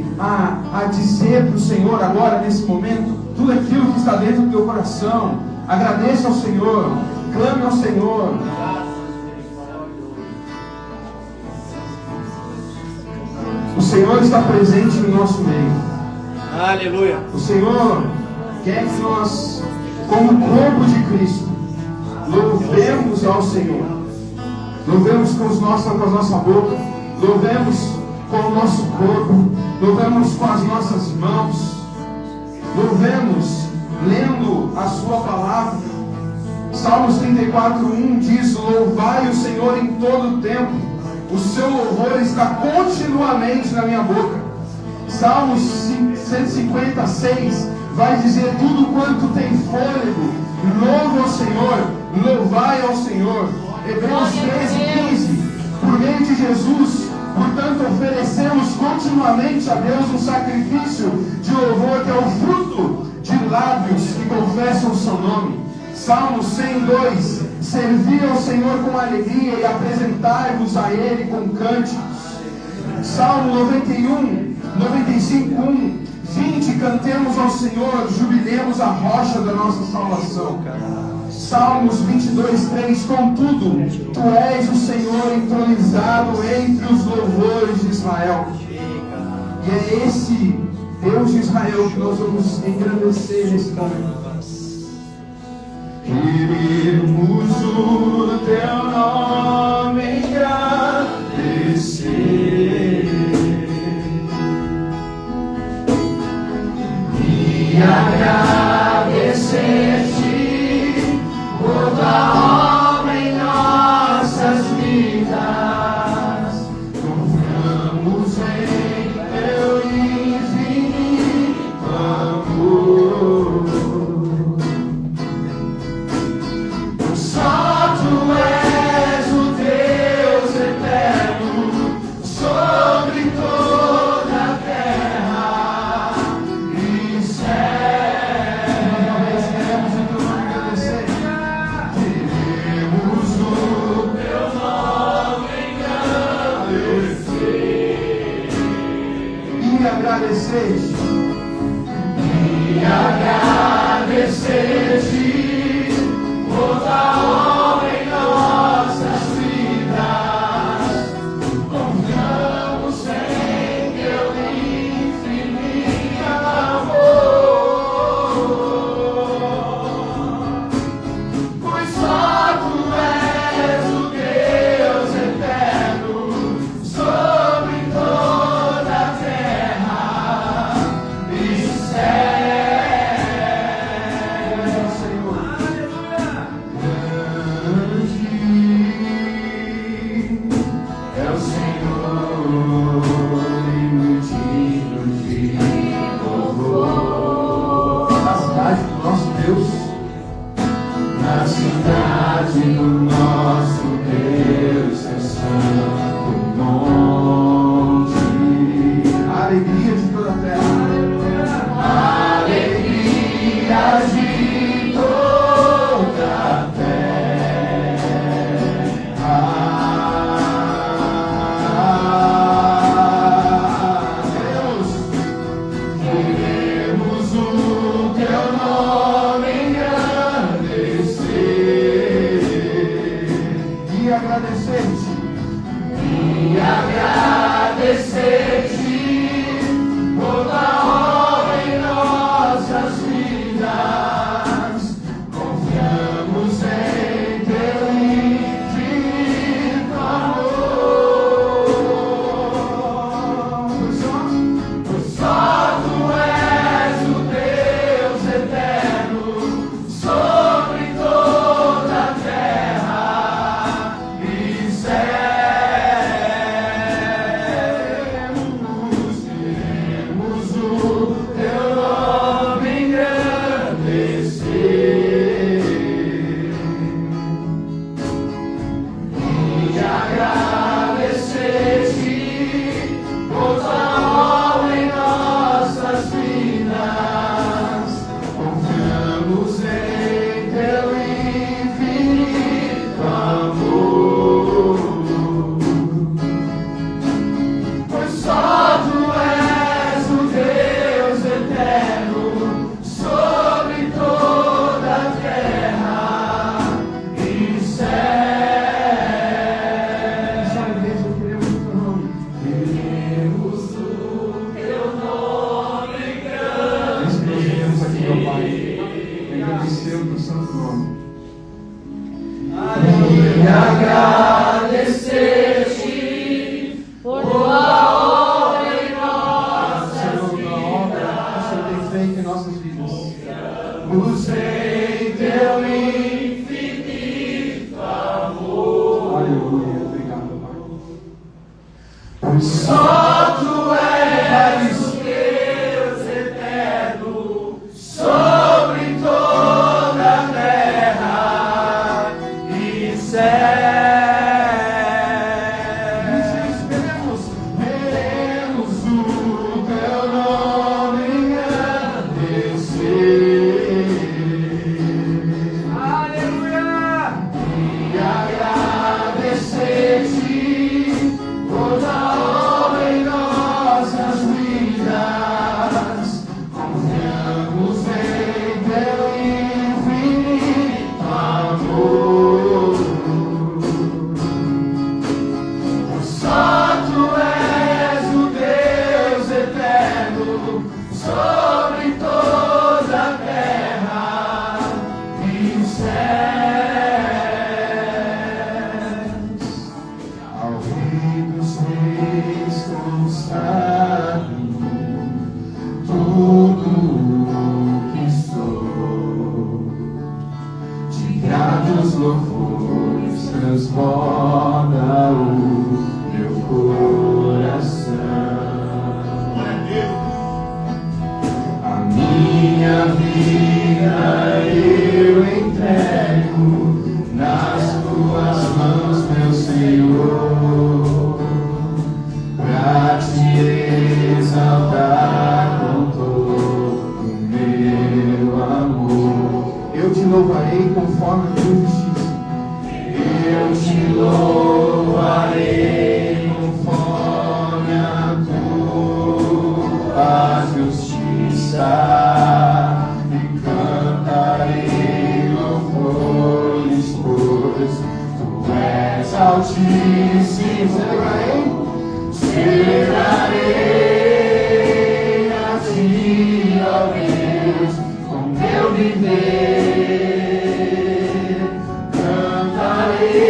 comece a dizer para o Senhor agora, nesse momento, tudo aquilo que está dentro do teu coração. Agradeça ao Senhor, clame ao Senhor. O Senhor está presente no nosso meio. Aleluia. O Senhor quer que nós, como corpo de Cristo, louvemos ao Senhor. Louvemos com a nossa boca, louvemos com o nosso corpo, louvemos com as nossas mãos, louvemos lendo a sua palavra. Salmos 34:1 diz: louvai o Senhor em todo o tempo, o seu louvor está continuamente na minha boca. Salmos 156 vai dizer: tudo quanto tem fôlego, louva ao Senhor, louvai ao Senhor. Hebreus 13:15, por meio de Jesus, portanto, oferecemos continuamente a Deus um sacrifício de louvor, que é o fruto de lábios que confessam o seu nome. Salmos 102, servi ao Senhor com alegria e apresentai-vos a Ele com cânticos. Salmo 95:1, vinde, cantemos ao Senhor, jubilemos a rocha da nossa salvação. Salmos 22:3, contudo, tu és o Senhor entronizado entre os louvores de Israel. E é esse Deus de Israel que nós vamos engrandecer nesse momento. Queremos o teu nome engrandecer e agradecer-te por tua obra em nossas vidas. Confiamos em teu infinito amor. Só tu és o Deus eterno sobre toda a terra e céu. Nós queremos o teu nome agradecer. Queremos o teu nome agradecer. E agradecer-te. E agradecer-te por tua obra em nossas vidas. Confiamos em teu infinito amor, pois só tu és o Deus eterno sobre toda a terra e céu. sobre toda a terra e os céus. Ao Rei dos Reis consagrado tudo que sou, de gratos louvores transborda o meu coração. A minha vida eu entrego nas tuas mãos, meu Senhor, pra te exaltar com todo o meu amor. Eu te louvarei conforme a tua justiça. Eu te louvarei conforme a tua justiça e cantarei louvores, pois tu és altíssimo. Celebrarei a ti, ó Deus, com meu viver. Cantarei,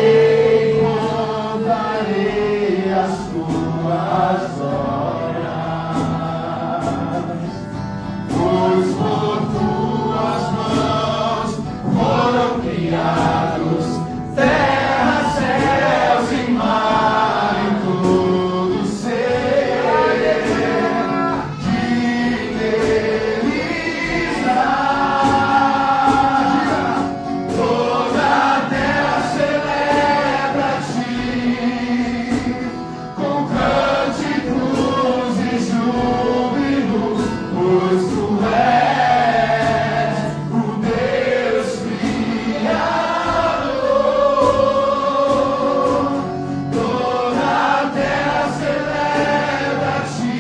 contarei as tuas obras, pois por tuas mãos foram criados terra, céus e mar e todo ser que neles há. Toda a terra celebra-te com cânticos e júbilo, pois tu és o Deus Criador. Toda a terra celebra-te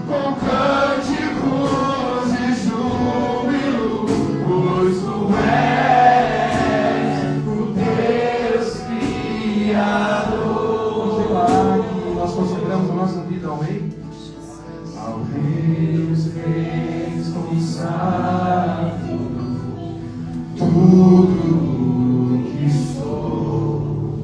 com cânticos e júbilo, pois tu és o Deus Criador. Nós consagramos a nossa vida ao Rei. Ao Rei dos Reis consagrado tudo que sou,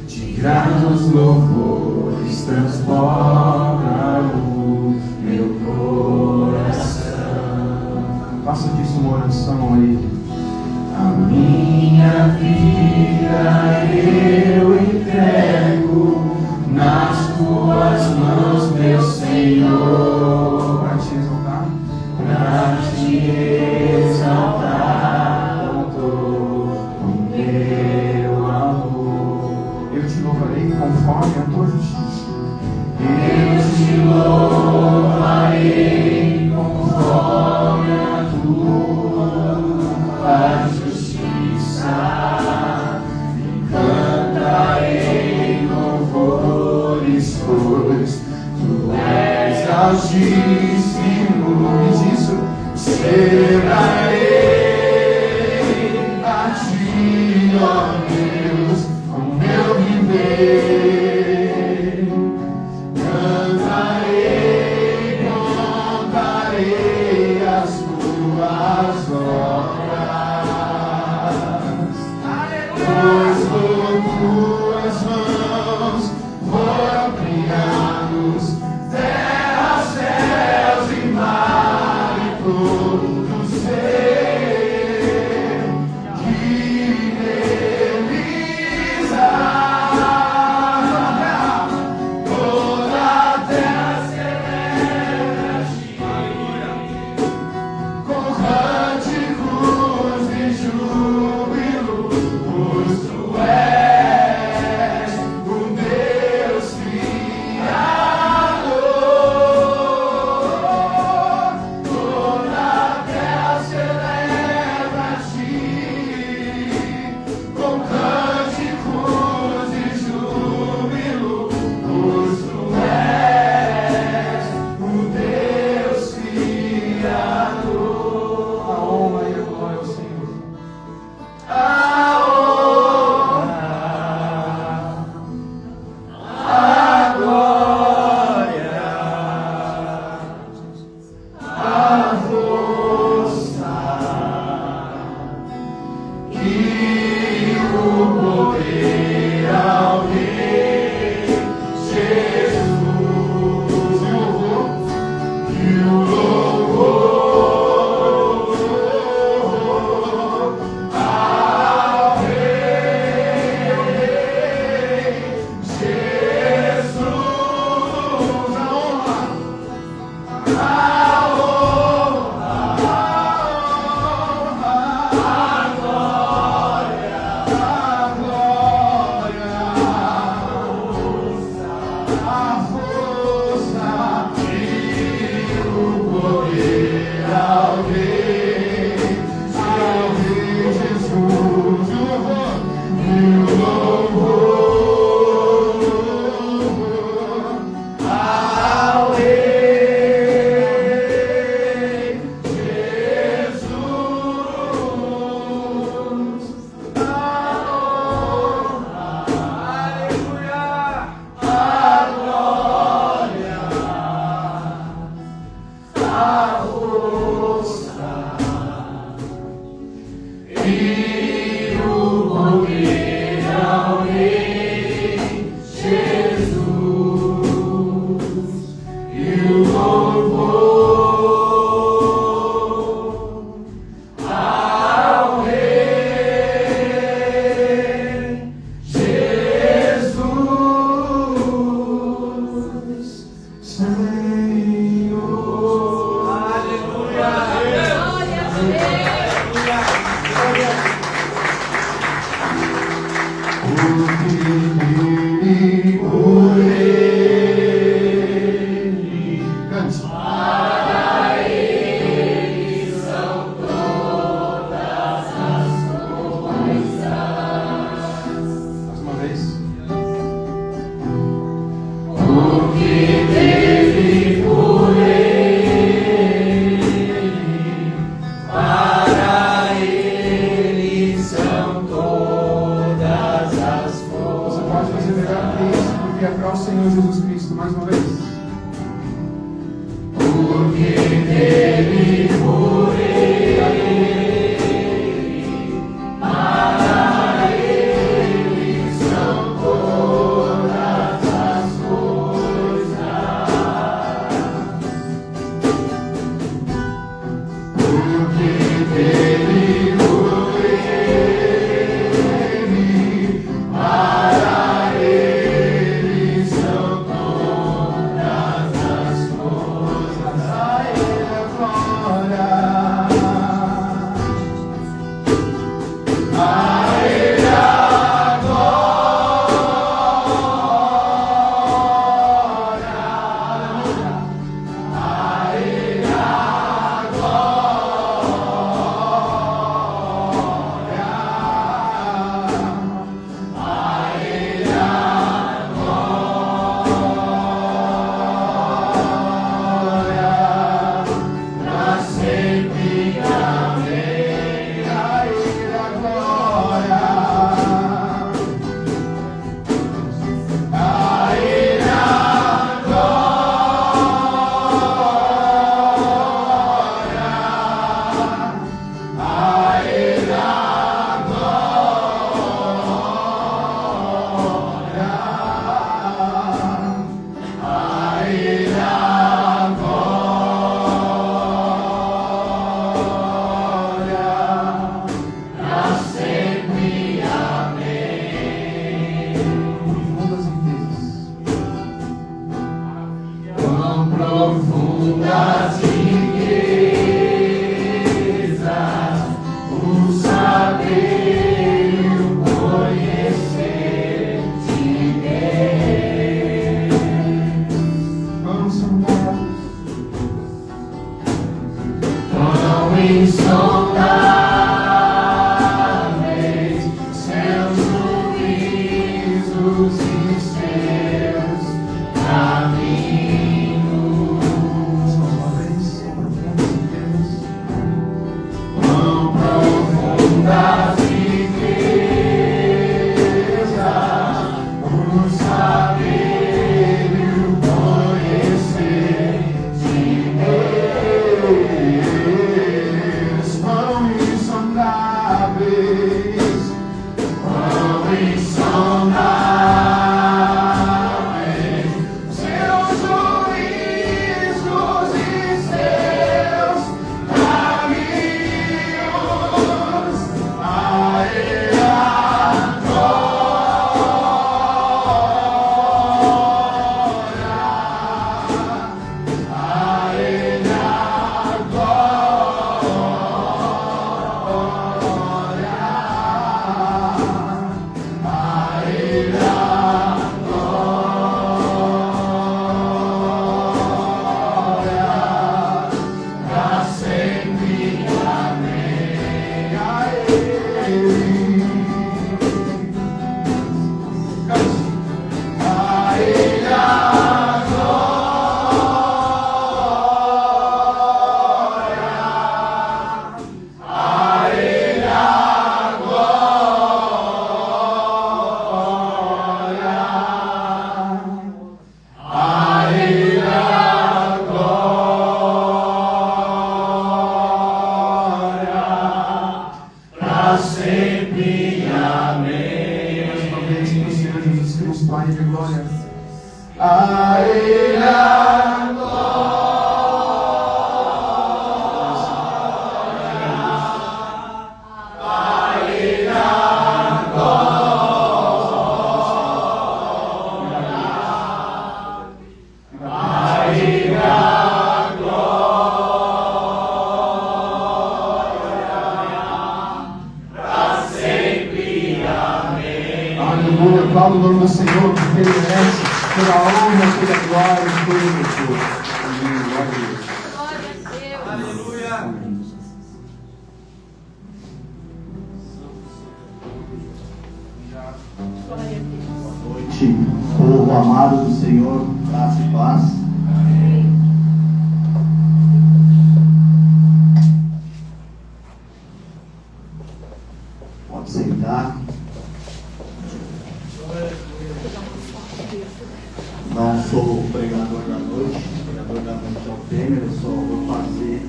de gratos louvores transborda o meu coração. Faça disso uma oração a Ele. A minha vida eu entrego nas tuas mãos, meu Senhor, para te exaltar, com todo o meu amor. Eu te louvarei conforme a tua justiça. Eu te louvarei conforme a tua justiça e cantarei louvores, pois tu és altíssimo. E disso celebrarei a ti, ó Deus, com meu viver. Cantarei, contarei as tuas obras, pois por tuas mãos foram criados terra, céus e mar e todo ser que Vamos porque Ele merece toda a honra, toda a glória, todo o louvor. Amém. Glória a Deus. Glória a Deus. Aleluia. Amém. Glória a Deus. Boa noite, povo amado do Senhor, graça e paz. Amém. Pode sentar. Não sou o pregador da noite, o pregador da noite é o Temer, eu só vou fazer.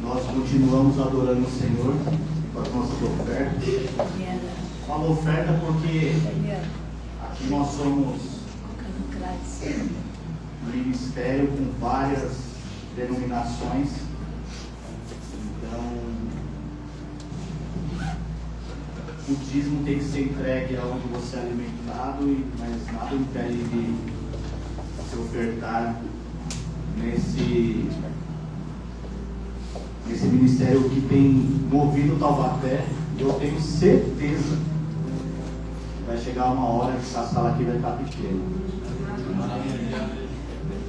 Nós continuamos adorando o Senhor com as nossas ofertas. Falo oferta porque aqui nós somos um ministério com várias denominações. Então, o dízimo tem que ser entregue aonde você é alimentado, mas nada impede de se ofertar nesse ministério que tem movido Taubaté. E eu tenho certeza que vai chegar uma hora que essa sala aqui vai estar pequena.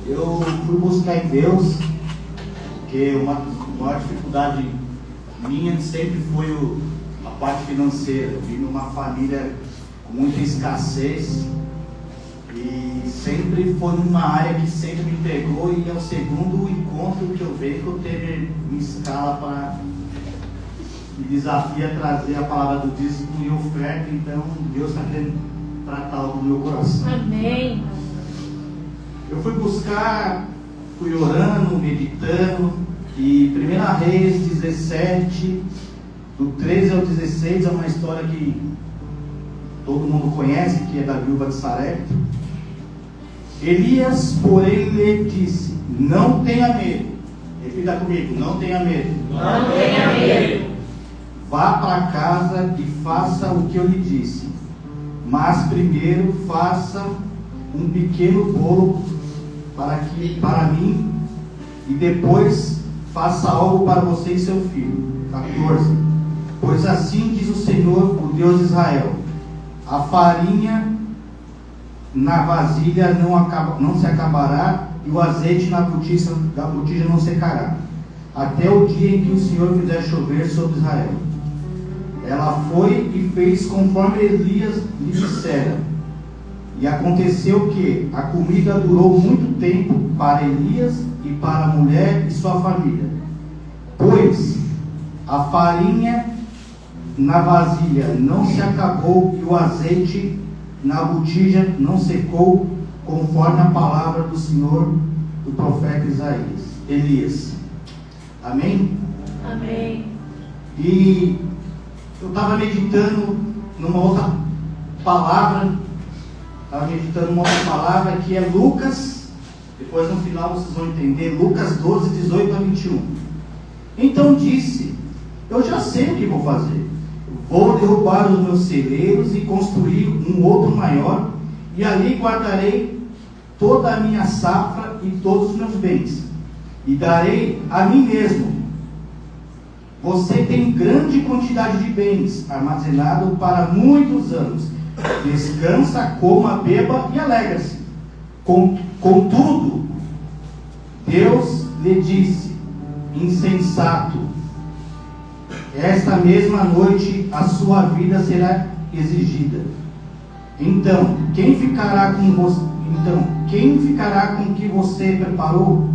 Eu fui buscar em Deus, porque uma maior dificuldade minha sempre foi a parte financeira. Eu vim numa família com muita escassez e sempre foi uma área que sempre me pegou, e é o segundo encontro que eu vejo que o Temer me escala para me desafia a trazer a palavra do dízimo e oferta. Então Deus está querendo tratar algo no meu coração. Amém. Eu fui buscar, fui orando, meditando, e 1 Reis 17, do 13 ao 16, é uma história que todo mundo conhece, que é da viúva de Sarepta. Elias, porém, lhe disse: não tenha medo. Repita comigo: não tenha medo. Não tenha medo. Vá para casa e faça o que eu lhe disse, mas primeiro faça um pequeno bolo para mim, e depois faça algo para você e seu filho. 14. Pois assim diz o Senhor, o Deus de Israel: a farinha na vasilha não se acabará, e o azeite da botija não secará, até o dia em que o Senhor fizer chover sobre Israel. Ela foi e fez conforme Elias lhe dissera. E aconteceu que a comida durou muito tempo para Elias e para a mulher e sua família, pois a farinha na vasilha não se acabou e o azeite na botija não secou, conforme a palavra do Senhor do profeta Elias. Amém? Amém. E eu estava meditando numa outra palavra, que é Lucas, depois no final vocês vão entender, Lucas 12, 18 a 21. Então disse: eu já sei o que vou fazer. Vou derrubar os meus celeiros e construir um outro maior, e ali guardarei toda a minha safra e todos os meus bens, e darei a mim mesmo. Você tem grande quantidade de bens armazenado para muitos anos. Descansa, coma, beba e alegra-se. Contudo, Deus lhe disse: insensato, esta mesma noite a sua vida será exigida. Então, quem ficará com o que você preparou?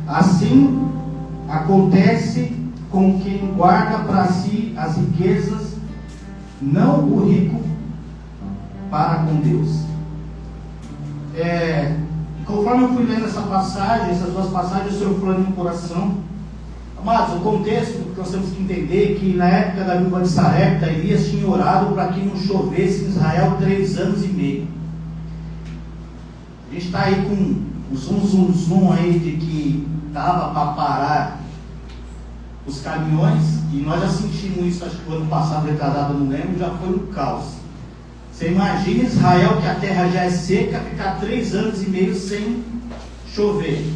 Assim acontece com quem guarda para si as riquezas, não o rico para com Deus. Conforme eu fui lendo essas duas passagens, o Senhor falou no meu coração. Amados, o contexto que nós temos que entender é que na época da viúva de Sarepta, Elias tinha orado para que não chovesse em Israel 3 anos e meio. A gente está aí com o zoom aí de que estava para parar os caminhões, e nós já sentimos isso, acho que o ano passado, retrasado, não lembro, já foi um caos. Você imagina Israel, que a terra já é seca, ficar 3 anos e meio sem chover.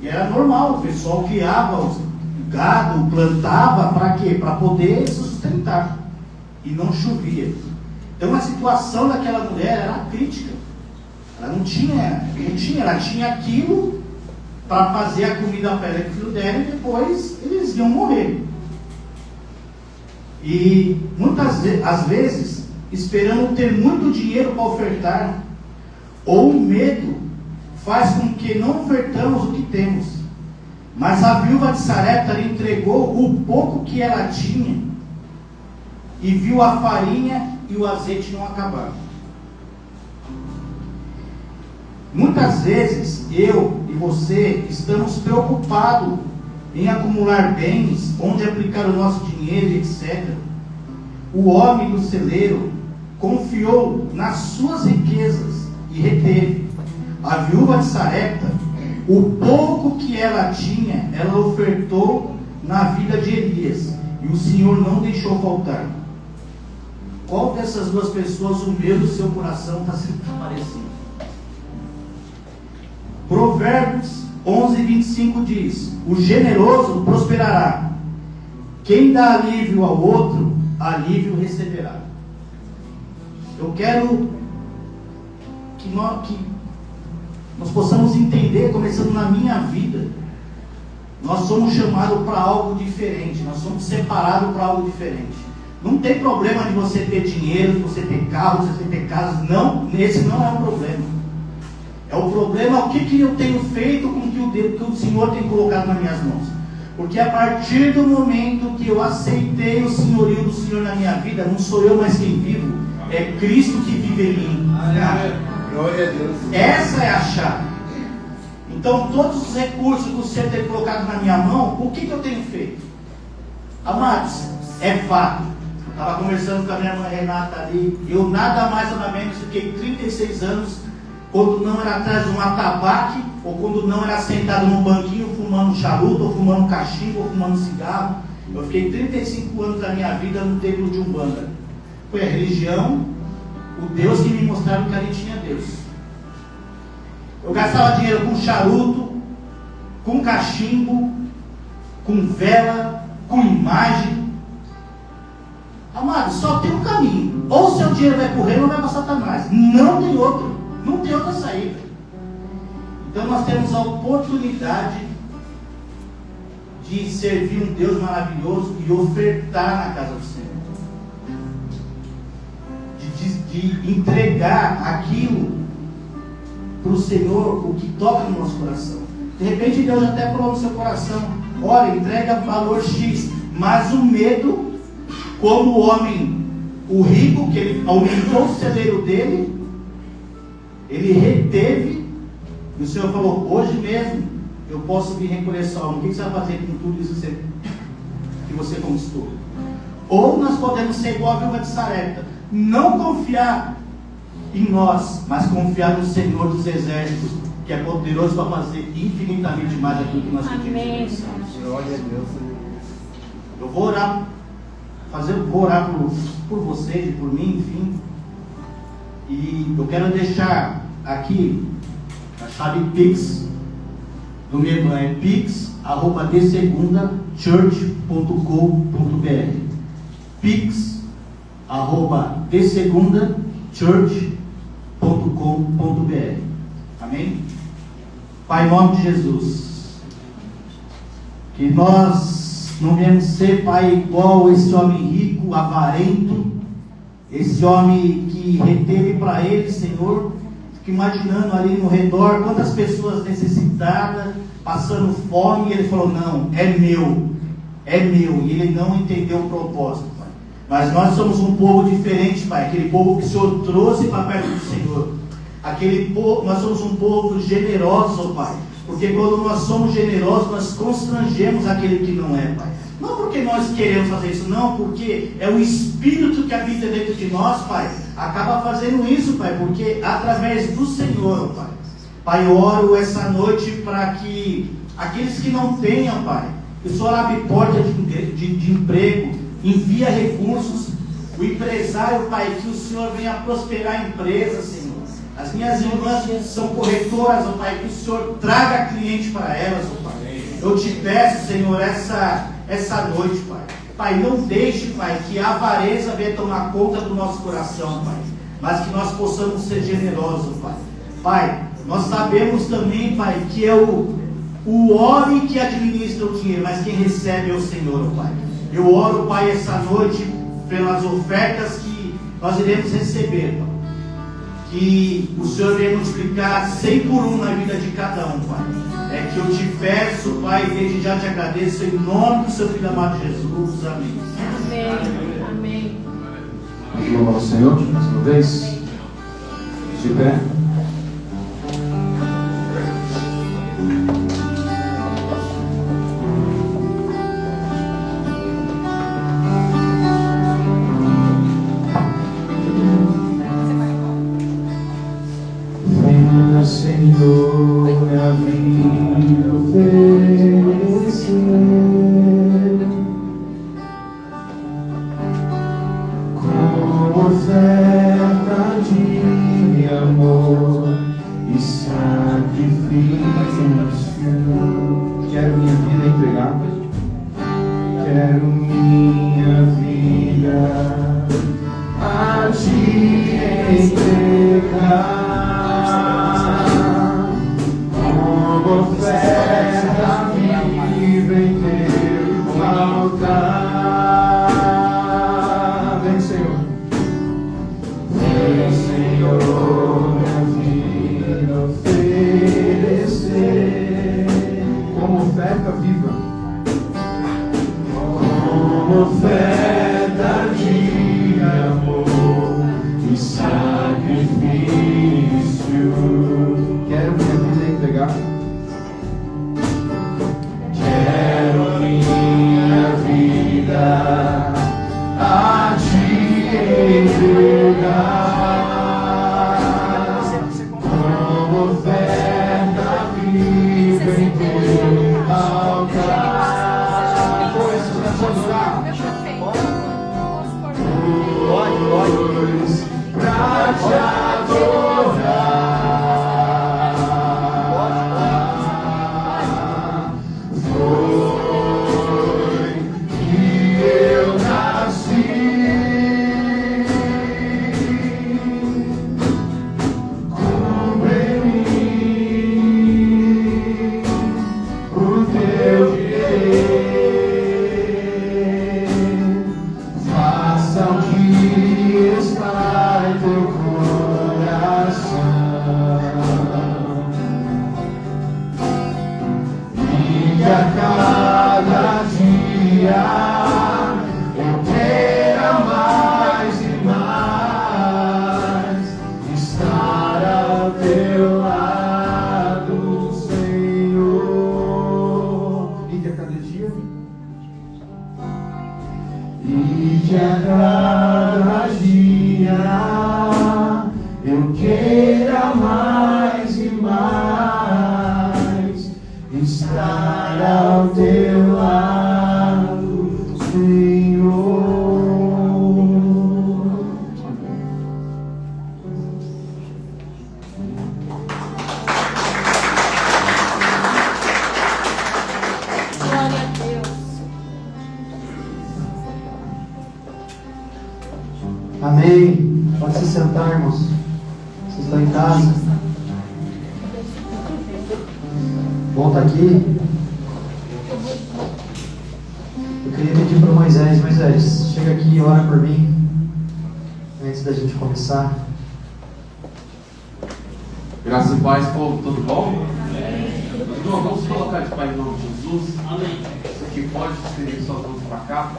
E era normal, o pessoal criava o gado, plantava para quê? Para poder se sustentar. E não chovia. Então a situação daquela mulher era crítica. Ela não tinha, ela tinha aquilo para fazer a comida para ela e o filho dela, e depois eles iam morrer. E às vezes, esperando ter muito dinheiro para ofertar, ou o medo faz com que não ofertamos o que temos. Mas a viúva de Sarepta lhe entregou o pouco que ela tinha, e viu a farinha e o azeite não acabar. Muitas vezes eu e você estamos preocupados em acumular bens, onde aplicar o nosso dinheiro, etc. O homem do celeiro confiou nas suas riquezas e reteve. A viúva de Sarepta, o pouco que ela tinha, ela ofertou na vida de Elias, e o Senhor não deixou faltar. Qual dessas duas pessoas o medo do seu coração está se parecendo? Provérbios 11:25 diz: o generoso prosperará, quem dá alívio ao outro, alívio receberá. Eu quero que nós possamos entender, começando na minha vida, nós somos chamados para algo diferente, nós somos separados para algo diferente. Não tem problema de você ter dinheiro, de você ter carro, de você ter casa, não, esse não é o problema. É o problema, o que eu tenho feito com que o Senhor tem colocado nas minhas mãos. Porque a partir do momento que eu aceitei o senhorio do Senhor na minha vida, não sou eu mais quem vivo, é Cristo que vive em mim. Glória a Deus. Essa é a chave. Então, todos os recursos que o Senhor tem colocado na minha mão, o que eu tenho feito? Amados, é fato. Eu estava conversando com a minha irmã Renata ali, eu nada mais nada menos fiquei 36 anos, quando não era atrás de um atabaque, ou quando não era sentado num banquinho fumando charuto, ou fumando cachimbo, ou fumando cigarro. Eu fiquei 35 anos da minha vida no templo de Umbanda. Foi a religião, o Deus que me mostraram que ali tinha Deus. Eu gastava dinheiro com charuto, com cachimbo, com vela, com imagem. Amado, só tem um caminho. Ou seu dinheiro vai para o reino ou vai para Satanás. Não tem outro. Não tem outra saída. Então nós temos a oportunidade de servir um Deus maravilhoso e ofertar na casa do Senhor. De entregar aquilo para o Senhor, o que toca no nosso coração. De repente Deus até falou no seu coração: olha, entrega valor X, mas o medo, como o homem, o rico, que ele aumentou o celeiro dele, ele reteve, e o Senhor falou: hoje mesmo eu posso vir recolher só. O que você vai fazer com tudo isso que você conquistou? Ou nós podemos ser igual a viúva de Sarepta, não confiar em nós, mas confiar no Senhor dos Exércitos, que é poderoso para fazer infinitamente mais aquilo que nós pedimos. Glória a Deus. Eu vou orar, vou orar por vocês e por mim, enfim. E eu quero deixar aqui a chave Pix do meu irmão, é pix@desegundachurch.com.br, pix@desegundachurch.com.br. Amém? Pai, em nome de Jesus, que nós não venhamos ser, Pai, igual esse homem rico, avarento, esse homem que reteve para ele, Senhor. Fico imaginando ali no redor quantas pessoas necessitadas, passando fome, e ele falou: não, é meu, e ele não entendeu o propósito, Pai. Mas nós somos um povo diferente, Pai, aquele povo que o Senhor trouxe para perto do Senhor, aquele povo, nós somos um povo generoso, Pai, porque quando nós somos generosos, nós constrangemos aquele que não é, Pai. Não porque nós queremos fazer isso, não, porque é o Espírito que habita dentro de nós, Pai, acaba fazendo isso, Pai, porque através do Senhor, Pai. Pai, eu oro essa noite para que aqueles que não tenham, Pai, que o Senhor abre porta de emprego, envia recursos, o empresário, Pai, que o Senhor venha prosperar a empresa, Senhor. As minhas irmãs são corretoras, ó Pai, que o Senhor traga cliente para elas, ó Pai. Eu te peço, Senhor, essa noite, Pai, Pai, não deixe, Pai, que a avareza venha tomar conta do nosso coração, Pai, mas que nós possamos ser generosos, Pai. Pai, nós sabemos também, Pai, que é o homem que administra o dinheiro, mas quem recebe é o Senhor, Pai. Eu oro, Pai, essa noite pelas ofertas que nós iremos receber, Pai. Que o Senhor venha multiplicar 100 por 1 na vida de cada um, Pai. É que eu te peço, Pai, desde já te agradeço, em nome do seu Filho amado Jesus. Amém. Amém. Amém. Glória ao Senhor, mais uma vez. De pé. Venha, Senhor, a mim oferecer como oferta de amor e sacrifício. Quero minha vida entregar. Quero minha vida a te entregar. Oferta viva em teu altar. Vem, Senhor. Vem, Senhor, minha vida oferecer como oferta viva. Como oferta de amor e sacrifício. Quero minha vida entregar. Quero minha vida a te entregar como oferta viva em teu altar. Pois pra adorar, pois pra te adorar. Amém. Pode se sentar, irmãos. Vocês estão em casa. Bom estar aqui. Eu queria pedir para o Moisés. Moisés, chega aqui e ora por mim antes da gente começar. Graças e paz, povo, tudo bom? Irmão, vamos colocar de paz em nome de Jesus. Amém. Você que pode estender suas mãos para cá.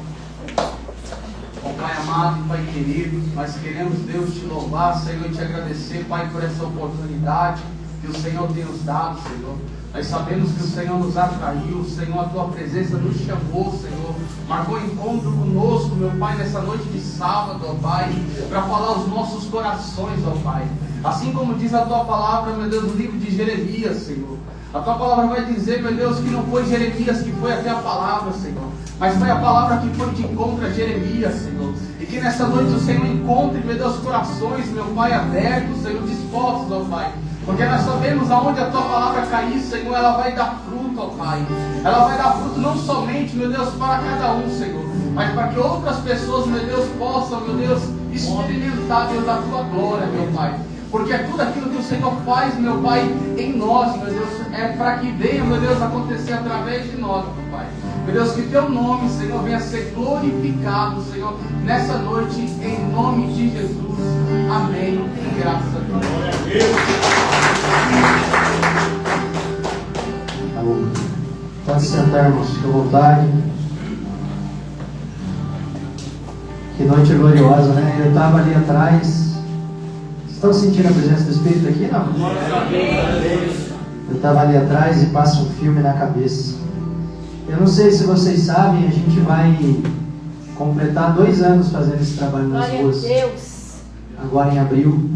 Ó Pai amado e Pai querido, nós queremos, Deus, te louvar, Senhor, e te agradecer, Pai, por essa oportunidade que o Senhor tem nos dado, Senhor. Nós sabemos que o Senhor nos atraiu, Senhor, a Tua presença nos chamou, Senhor. Marcou encontro conosco, meu Pai, nessa noite de sábado, ó Pai, para falar aos nossos corações, ó Pai. Assim como diz a Tua palavra, meu Deus, no livro de Jeremias, Senhor. A Tua palavra vai dizer, meu Deus, que não foi Jeremias que foi até a palavra, Senhor, mas foi a palavra que foi de encontro a Jeremias, Senhor. E que nessa noite o Senhor encontre, meu Deus, corações, meu Pai, abertos, Senhor, dispostos, ó Pai. Porque nós sabemos aonde a Tua palavra cair, Senhor, ela vai dar fruto. muito, ó Pai. Ela vai dar fruto não somente, meu Deus, para cada um, Senhor, mas para que outras pessoas, meu Deus, possam, meu Deus, experimentar, Deus, a Tua glória, meu Pai. Porque é tudo aquilo que o Senhor faz, meu Pai, em nós, meu Deus, é para que venha, meu Deus, acontecer através de nós, meu Pai. Meu Deus, que Teu nome, Senhor, venha ser glorificado, Senhor, nessa noite, em nome de Jesus. Amém. Graças a Deus. Glória a Deus. Amém. Pode sentar, irmãos, fique à vontade. Que noite gloriosa, né? Eu estava ali atrás. Estão sentindo a presença do Espírito aqui, não? Eu estava ali atrás e passa um filme na cabeça. Eu não sei se vocês sabem, a gente vai completar 2 anos fazendo esse trabalho nas ruas. Glória a Deus. Agora em abril.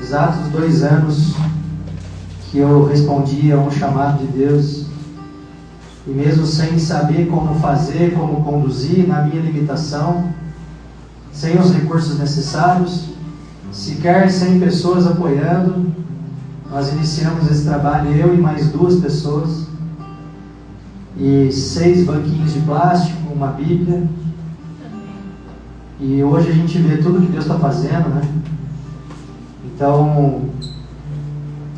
Exatos 2 anos que eu respondi a um chamado de Deus. E mesmo sem saber como fazer, como conduzir, na minha limitação, sem os recursos necessários, sequer 100 pessoas apoiando, nós iniciamos esse trabalho, eu e mais 2 pessoas, e 6 banquinhos de plástico, uma Bíblia, e hoje a gente vê tudo que Deus está fazendo, né? Então,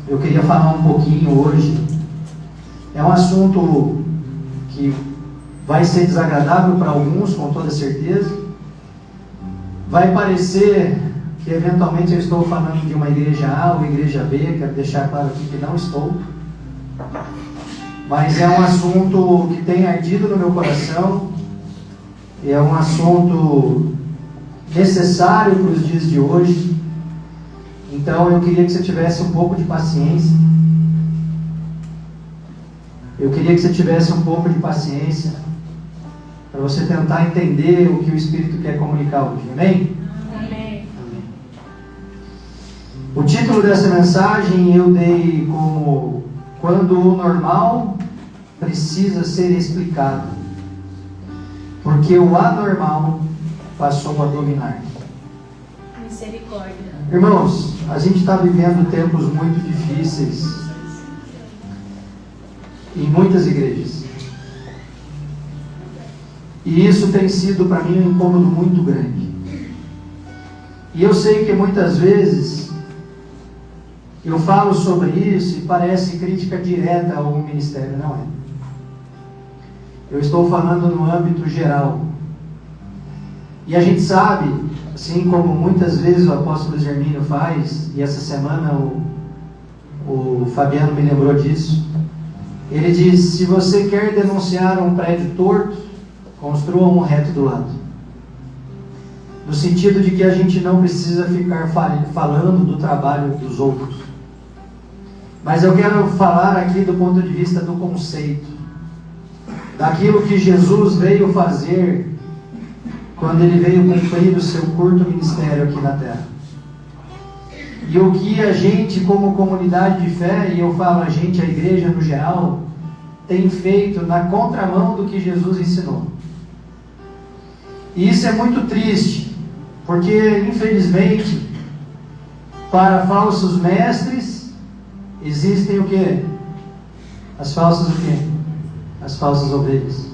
eu queria falar um pouquinho hoje. É um assunto que vai ser desagradável para alguns, com toda certeza. Vai parecer que eventualmente eu estou falando de uma igreja A ou igreja B, quero deixar claro aqui que não estou. Mas é um assunto que tem ardido no meu coração, é um assunto necessário para os dias de hoje. Então eu queria que você tivesse um pouco de paciência. Eu queria que você tivesse um pouco de paciência para você tentar entender o que o Espírito quer comunicar hoje. Amém? Amém. O título dessa mensagem eu dei como Quando o Normal Precisa Ser Explicado, porque o anormal passou a dominar. Misericórdia. Irmãos, a gente está vivendo tempos muito difíceis em muitas igrejas. E isso tem sido para mim um incômodo muito grande. E eu sei que muitas vezes eu falo sobre isso e parece crítica direta ao ministério, não é? Eu estou falando no âmbito geral. E a gente sabe, assim como muitas vezes o apóstolo Germínio faz, e essa semana o Fabiano me lembrou disso, ele diz: se você quer denunciar um prédio torto, construa um reto do lado. No sentido de que a gente não precisa ficar falando do trabalho dos outros. Mas eu quero falar aqui do ponto de vista do conceito, daquilo que Jesus veio fazer quando ele veio cumprir o seu curto ministério aqui na terra. E o que a gente, como comunidade de fé, e eu falo a gente, a igreja no geral, tem feito na contramão do que Jesus ensinou. E isso é muito triste, porque infelizmente, para falsos mestres, existem o quê? As falsas o quê? As falsas ovelhas.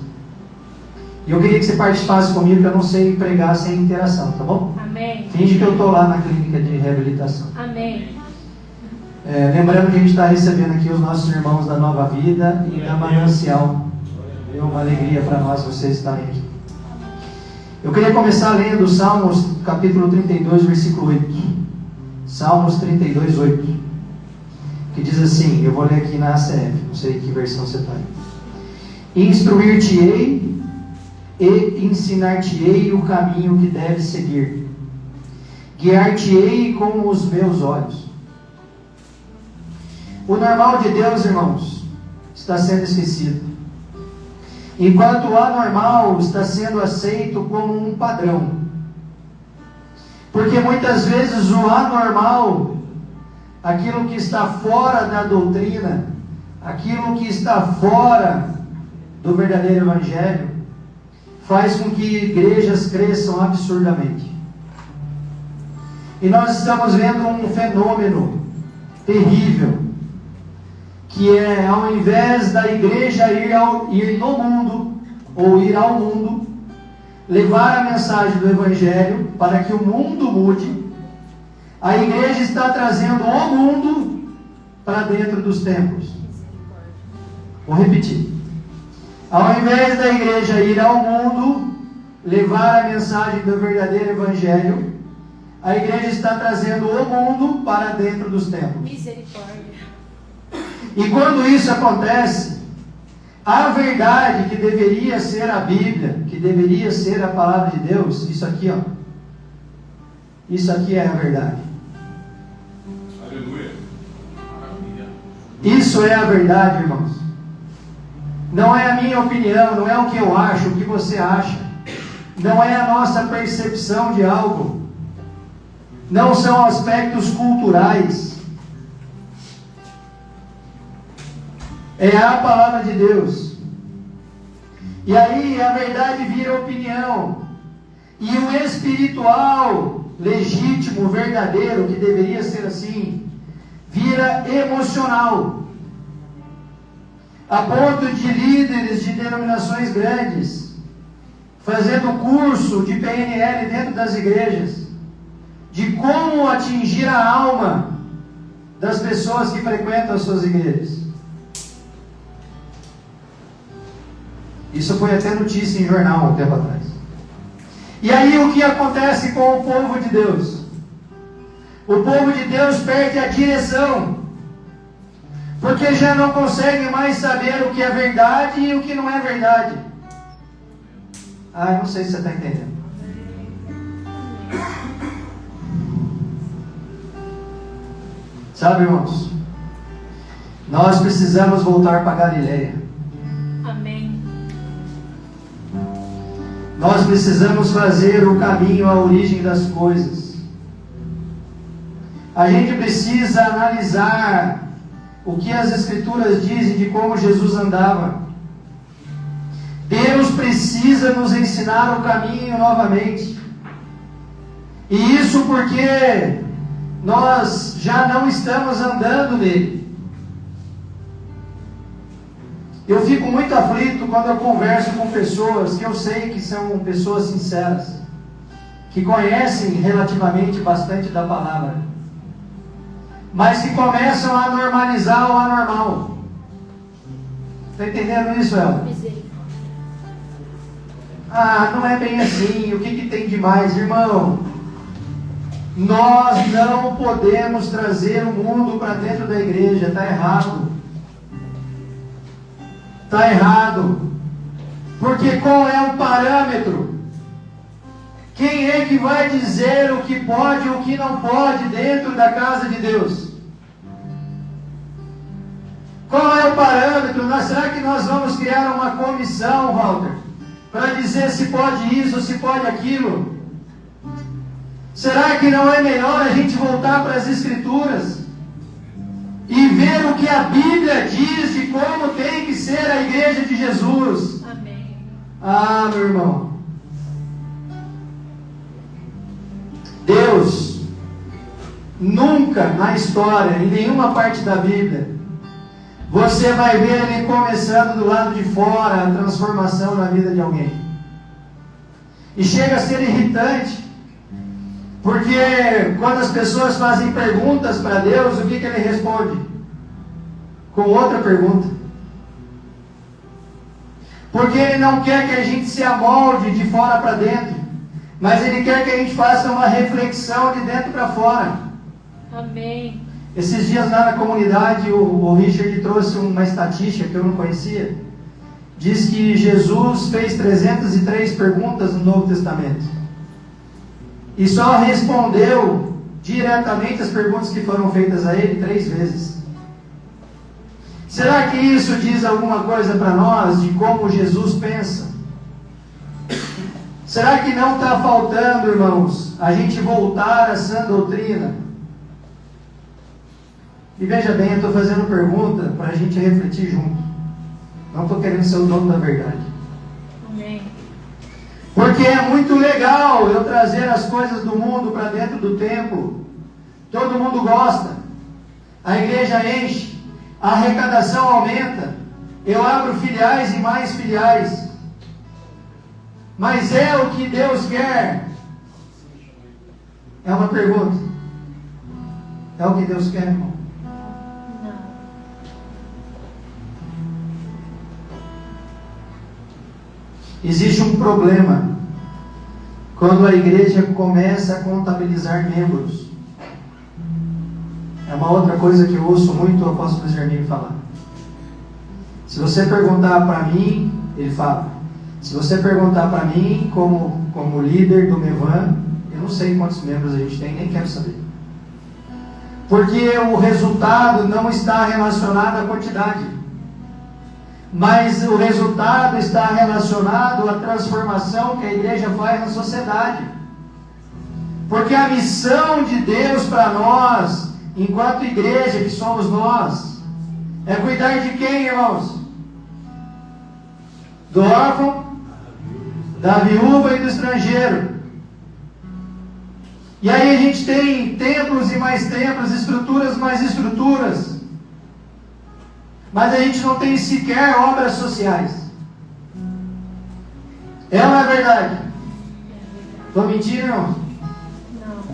E eu queria que você participasse comigo, que eu não sei pregar sem interação, tá bom? Amém. Finge que eu estou lá na clínica de reabilitação. Amém. Lembrando que a gente está recebendo aqui os nossos irmãos da Nova Vida e da Manancial. É uma alegria para nós vocês estarem aqui. Eu queria começar lendo Salmos capítulo 32, versículo 8. Salmos 32, 8. Que diz assim, eu vou ler aqui na ACF, não sei que versão você está aí. Instruir-te-ei e ensinar-te-ei o caminho que deves seguir. Guiar-te-ei com os meus olhos. O normal de Deus, irmãos, está sendo esquecido, enquanto o anormal está sendo aceito como um padrão. Porque muitas vezes o anormal, aquilo que está fora da doutrina, aquilo que está fora do verdadeiro evangelho, faz com que igrejas cresçam absurdamente. E nós estamos vendo um fenômeno terrível, que é ao invés da igreja ir no mundo, ou ir ao mundo, levar a mensagem do Evangelho para que o mundo mude, a igreja está trazendo o mundo para dentro dos templos. Vou repetir. Ao invés da igreja ir ao mundo, levar a mensagem do verdadeiro Evangelho, a igreja está trazendo o mundo para dentro dos templos. Misericórdia. E quando isso acontece, a verdade que deveria ser a Bíblia, que deveria ser a palavra de Deus, isso aqui, ó. Isso aqui é a verdade. Aleluia. Maravilha. Isso é a verdade, irmãos. Não é a minha opinião, não é o que eu acho, o que você acha. Não é a nossa percepção de algo. Não são aspectos culturais. É a palavra de Deus. E aí a verdade vira opinião. E o espiritual, legítimo, verdadeiro, que deveria ser assim, vira emocional. A ponto de líderes de denominações grandes fazendo curso de PNL dentro das igrejas, de como atingir a alma das pessoas que frequentam as suas igrejas. Isso foi até notícia em jornal há um tempo atrás. E aí o que acontece com o povo de Deus? O povo de Deus perde a direção, porque já não consegue mais saber o que é verdade e o que não é verdade. Eu não sei se você está entendendo. Sabe, irmãos, nós precisamos voltar para Galileia. Amém. Nós precisamos fazer o caminho à origem das coisas. A gente precisa analisar o que as Escrituras dizem de como Jesus andava. Deus precisa nos ensinar o caminho novamente. E isso porque nós já não estamos andando nele. Eu fico muito aflito quando eu converso com pessoas que eu sei que são pessoas sinceras, que conhecem relativamente bastante da palavra, mas que começam a normalizar o anormal. Está entendendo isso, Elton? Não é bem assim, o que tem de mais? Irmão, nós não podemos trazer o mundo para dentro da igreja, está errado. Está errado. Porque qual é o parâmetro? Quem é que vai dizer o que pode e o que não pode dentro da casa de Deus? Qual é o parâmetro? Será que nós vamos criar uma comissão, Walter, para dizer se pode isso, se pode aquilo? Será que não é melhor a gente voltar para as Escrituras e ver o que a Bíblia diz de como tem que ser a igreja de Jesus? Amém. Meu irmão, Deus nunca na história, em nenhuma parte da Bíblia, você vai ver ele começando do lado de fora a transformação na vida de alguém. E chega a ser irritante, porque quando as pessoas fazem perguntas para Deus, o que ele responde? Com outra pergunta. Porque ele não quer que a gente se amolde de fora para dentro, mas ele quer que a gente faça uma reflexão de dentro para fora. Amém. Esses dias lá na comunidade, o Richard trouxe uma estatística que eu não conhecia. Diz que Jesus fez 303 perguntas no Novo Testamento. E só respondeu diretamente as perguntas que foram feitas a ele 3 vezes. Será que isso diz alguma coisa para nós de como Jesus pensa? Será que não está faltando, irmãos, a gente voltar a sã doutrina? E veja bem, eu estou fazendo pergunta para a gente refletir junto. Não estou querendo ser o dono da verdade. Amém. Porque é muito legal eu trazer as coisas do mundo para dentro do templo. Todo mundo gosta. A igreja enche. a arrecadação aumenta, eu abro filiais e mais filiais. Mas é o que Deus quer? É uma pergunta. É o que Deus quer, irmão? Não. Existe um problema quando a igreja começa a contabilizar membros. É uma outra coisa que eu ouço muito o apóstolo Germínio falar. Se você perguntar para mim, ele fala, se você perguntar para mim como líder do Mevan, eu não sei quantos membros a gente tem, nem quero saber. Porque o resultado não está relacionado à quantidade, mas o resultado está relacionado à transformação que a igreja faz na sociedade. Porque a missão de Deus para nós, enquanto igreja que somos nós, é cuidar de quem, irmãos? Do órfão, da viúva e do estrangeiro. E aí a gente tem templos e mais templos, estruturas mais estruturas, mas a gente não tem sequer obras sociais. É ou não é verdade? Estou mentindo, irmãos? Não.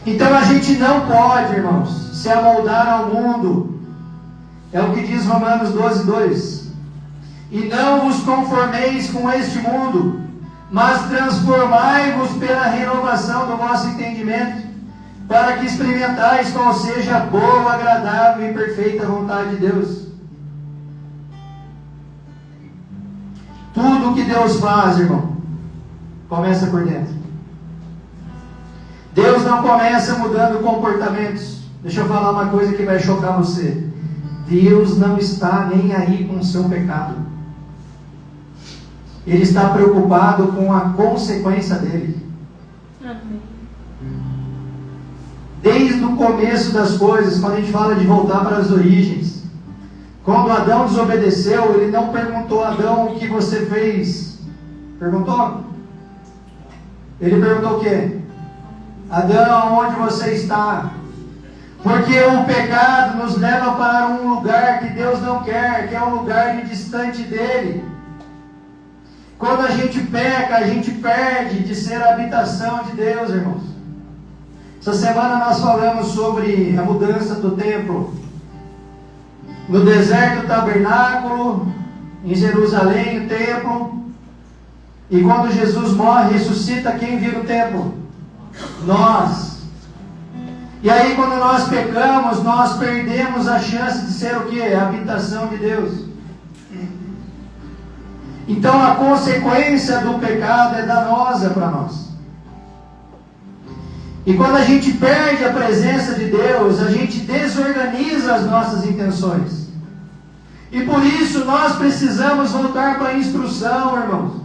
Então a gente não pode, irmãos, se amoldar ao mundo. É o que diz Romanos 12:2. E não vos conformeis com este mundo, mas transformai-vos pela renovação do vosso entendimento, para que experimentais qual seja a boa, agradável e perfeita vontade de Deus. Tudo o que Deus faz, irmão, começa por dentro. Deus não começa mudando comportamentos. Deixa eu falar uma coisa que vai chocar você. Deus não está nem aí com o seu pecado. Ele está preocupado com a consequência dele. Amém. Desde o começo das coisas, quando a gente fala de voltar para as origens, quando Adão desobedeceu, ele não perguntou a Adão o que você fez. Perguntou? Ele perguntou o quê? Adão, onde você está? Porque o pecado nos leva para um lugar que Deus não quer, que é um lugar de distante dele. Quando a gente peca, a gente perde de ser a habitação de Deus, irmãos. Essa semana nós falamos sobre a mudança do templo. No deserto, o tabernáculo, em Jerusalém, o templo. E quando Jesus morre, ressuscita, quem vira o templo? Nós. E aí quando nós pecamos, nós perdemos a chance de ser o quê? A habitação de Deus. Então a consequência do pecado é danosa para nós. E quando a gente perde a presença de Deus, a gente desorganiza as nossas intenções. E por isso nós precisamos voltar para a instrução, irmãos.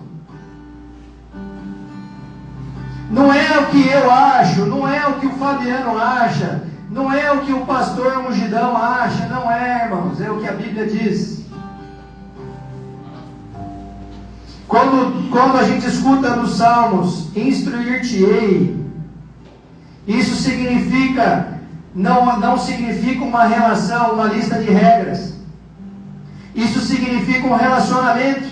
Não é o que eu acho, não é o que o Fabiano acha, não é o que o pastor Ungidão acha, não é, irmãos, é o que a Bíblia diz. Quando a gente escuta nos Salmos, instruir-te-ei, isso significa, não significa uma relação, uma lista de regras. Isso significa um relacionamento.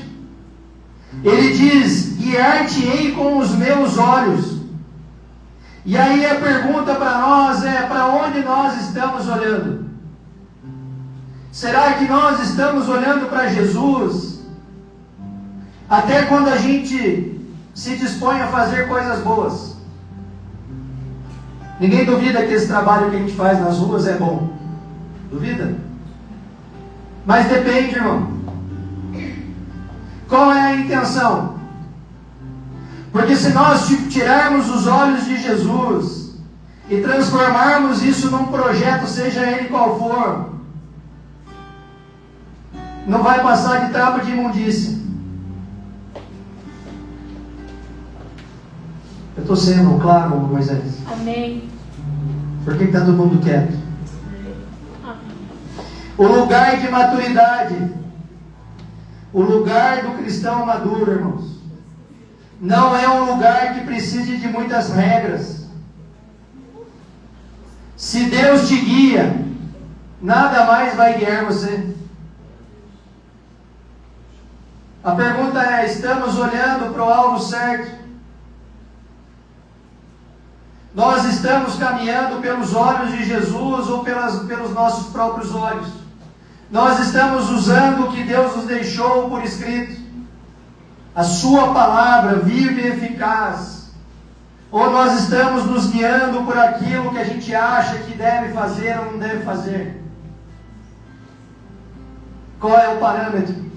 Ele diz, guiar-te-ei com os meus olhos. E aí a pergunta para nós é, para onde nós estamos olhando? Será que nós estamos olhando para Jesus? Até quando a gente se dispõe a fazer coisas boas. Ninguém duvida que esse trabalho que a gente faz nas ruas é bom. Duvida? Mas depende, irmão. Qual é a intenção? Porque se nós tirarmos os olhos de Jesus e transformarmos isso num projeto, seja ele qual for, não vai passar de trapo de imundícia. Eu estou sendo claro, Moisés? Amém. Por que está todo mundo quieto? Amém. O lugar de maturidade, o lugar do cristão maduro, irmãos, não é um lugar que precise de muitas regras. Se Deus te guia, nada mais vai guiar você. A pergunta é: estamos olhando para o alvo certo? Nós estamos caminhando pelos olhos de Jesus ou pelos nossos próprios olhos? Nós estamos usando o que Deus nos deixou por escrito, a sua palavra viva e eficaz, ou nós estamos nos guiando por aquilo que a gente acha que deve fazer ou não deve fazer? Qual é o parâmetro?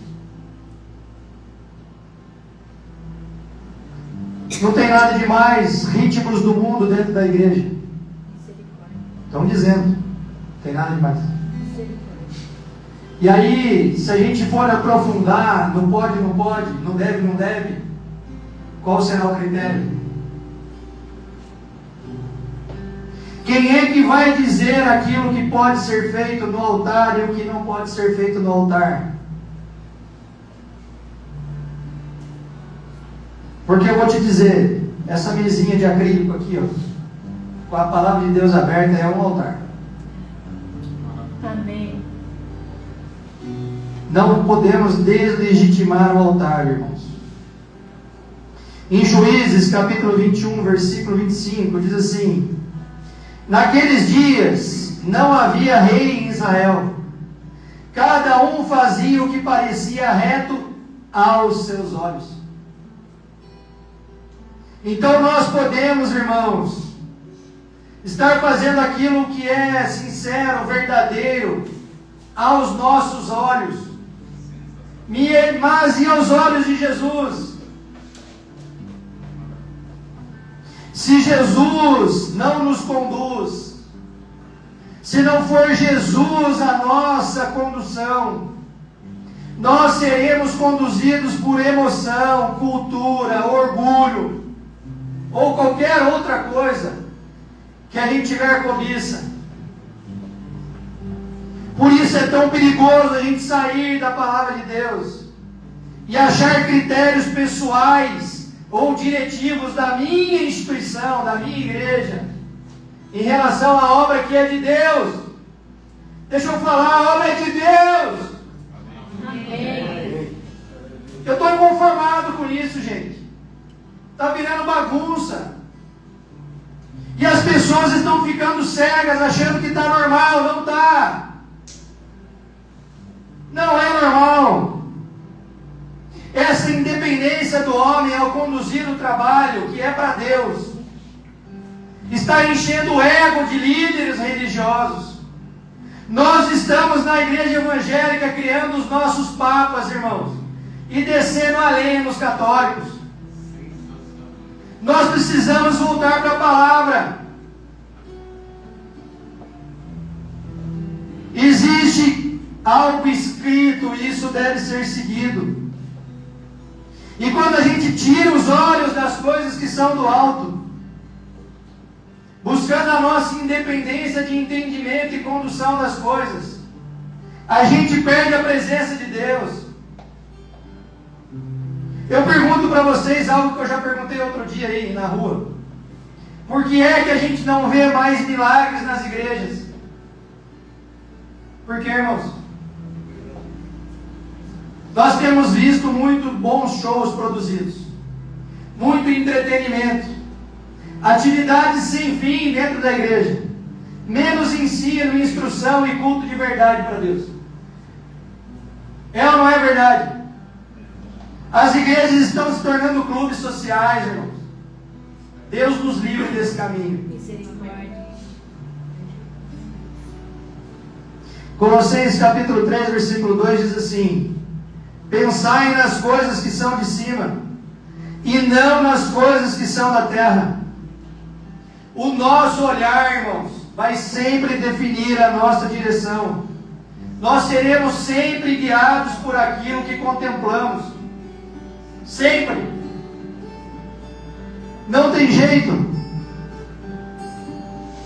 Não tem nada de mais ritmos do mundo dentro da igreja. Estão dizendo, não tem nada de mais. E aí, se a gente for aprofundar, não pode, não deve, qual será o critério? Quem é que vai dizer aquilo que pode ser feito no altar e o que não pode ser feito no altar? Porque eu vou te dizer, essa mesinha de acrílico aqui, ó, com a palavra de Deus aberta, é um altar. Amém. Não podemos deslegitimar o altar, irmãos. Em Juízes, capítulo 21, versículo 25, diz assim: naqueles dias não havia rei em Israel. Cada um fazia o que parecia reto aos seus olhos. Então nós podemos, irmãos, estar fazendo aquilo que é sincero, verdadeiro, aos nossos olhos, mas e aos olhos de Jesus? Se Jesus não nos conduz, se não for Jesus a nossa condução, nós seremos conduzidos por emoção, cultura, orgulho, ou qualquer outra coisa que a gente tiver cobiça. Por isso é tão perigoso a gente sair da palavra de Deus e achar critérios pessoais ou diretivos da minha instituição, da minha igreja, em relação à obra que é de Deus. Deixa eu falar, a obra é de Deus. Amém. Eu estou inconformado com isso, gente. Está virando bagunça. E as pessoas estão ficando cegas, achando que está normal. Não está. Não é normal. Essa independência do homem ao conduzir o trabalho, que é para Deus, está enchendo o ego de líderes religiosos. Nós estamos na igreja evangélica criando os nossos papas, irmãos, e descendo a lenha nos católicos. Nós precisamos voltar para a palavra. Existe algo escrito e isso deve ser seguido. E quando a gente tira os olhos das coisas que são do alto, buscando a nossa independência de entendimento e condução das coisas, a gente perde a presença de Deus. Eu pergunto para vocês algo que eu já perguntei outro dia aí na rua. Por que é que a gente não vê mais milagres nas igrejas? Por quê, irmãos? Nós temos visto muito bons shows produzidos, muito entretenimento, atividades sem fim dentro da igreja, menos ensino, instrução e culto de verdade para Deus. É ou não é verdade? As igrejas estão se tornando clubes sociais, irmãos. Deus nos livre desse caminho. Colossenses capítulo 3, versículo 2 diz assim: pensai nas coisas que são de cima, e não nas coisas que são da terra. O nosso olhar, irmãos, vai sempre definir a nossa direção. Nós seremos sempre guiados por aquilo que contemplamos. Sempre. Não tem jeito.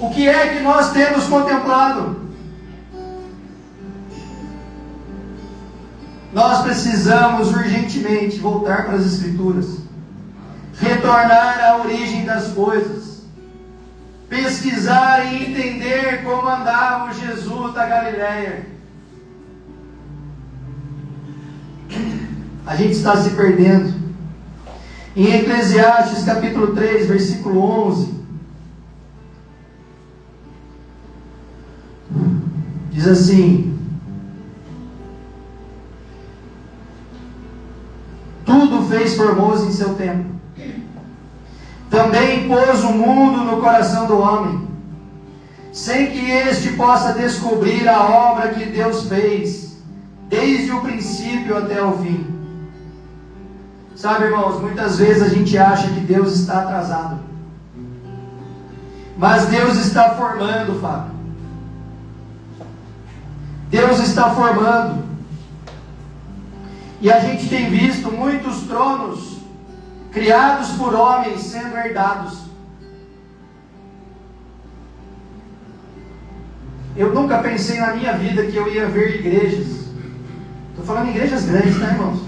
O que é que nós temos contemplado? Nós precisamos urgentemente voltar para as Escrituras, retornar à origem das coisas, pesquisar e entender como andava o Jesus da Galileia. A gente está se perdendo. Em Eclesiastes capítulo 3, versículo 11, diz assim: tudo fez formoso em seu tempo. Também pôs o mundo no coração do homem, sem que este possa descobrir a obra que Deus fez, desde o princípio até o fim. Sabe, irmãos, muitas vezes a gente acha que Deus está atrasado. Mas Deus está formando, Fábio. Deus está formando. E a gente tem visto muitos tronos criados por homens sendo herdados. Eu nunca pensei na minha vida que eu ia ver igrejas. Estou falando em igrejas grandes, tá, irmãos?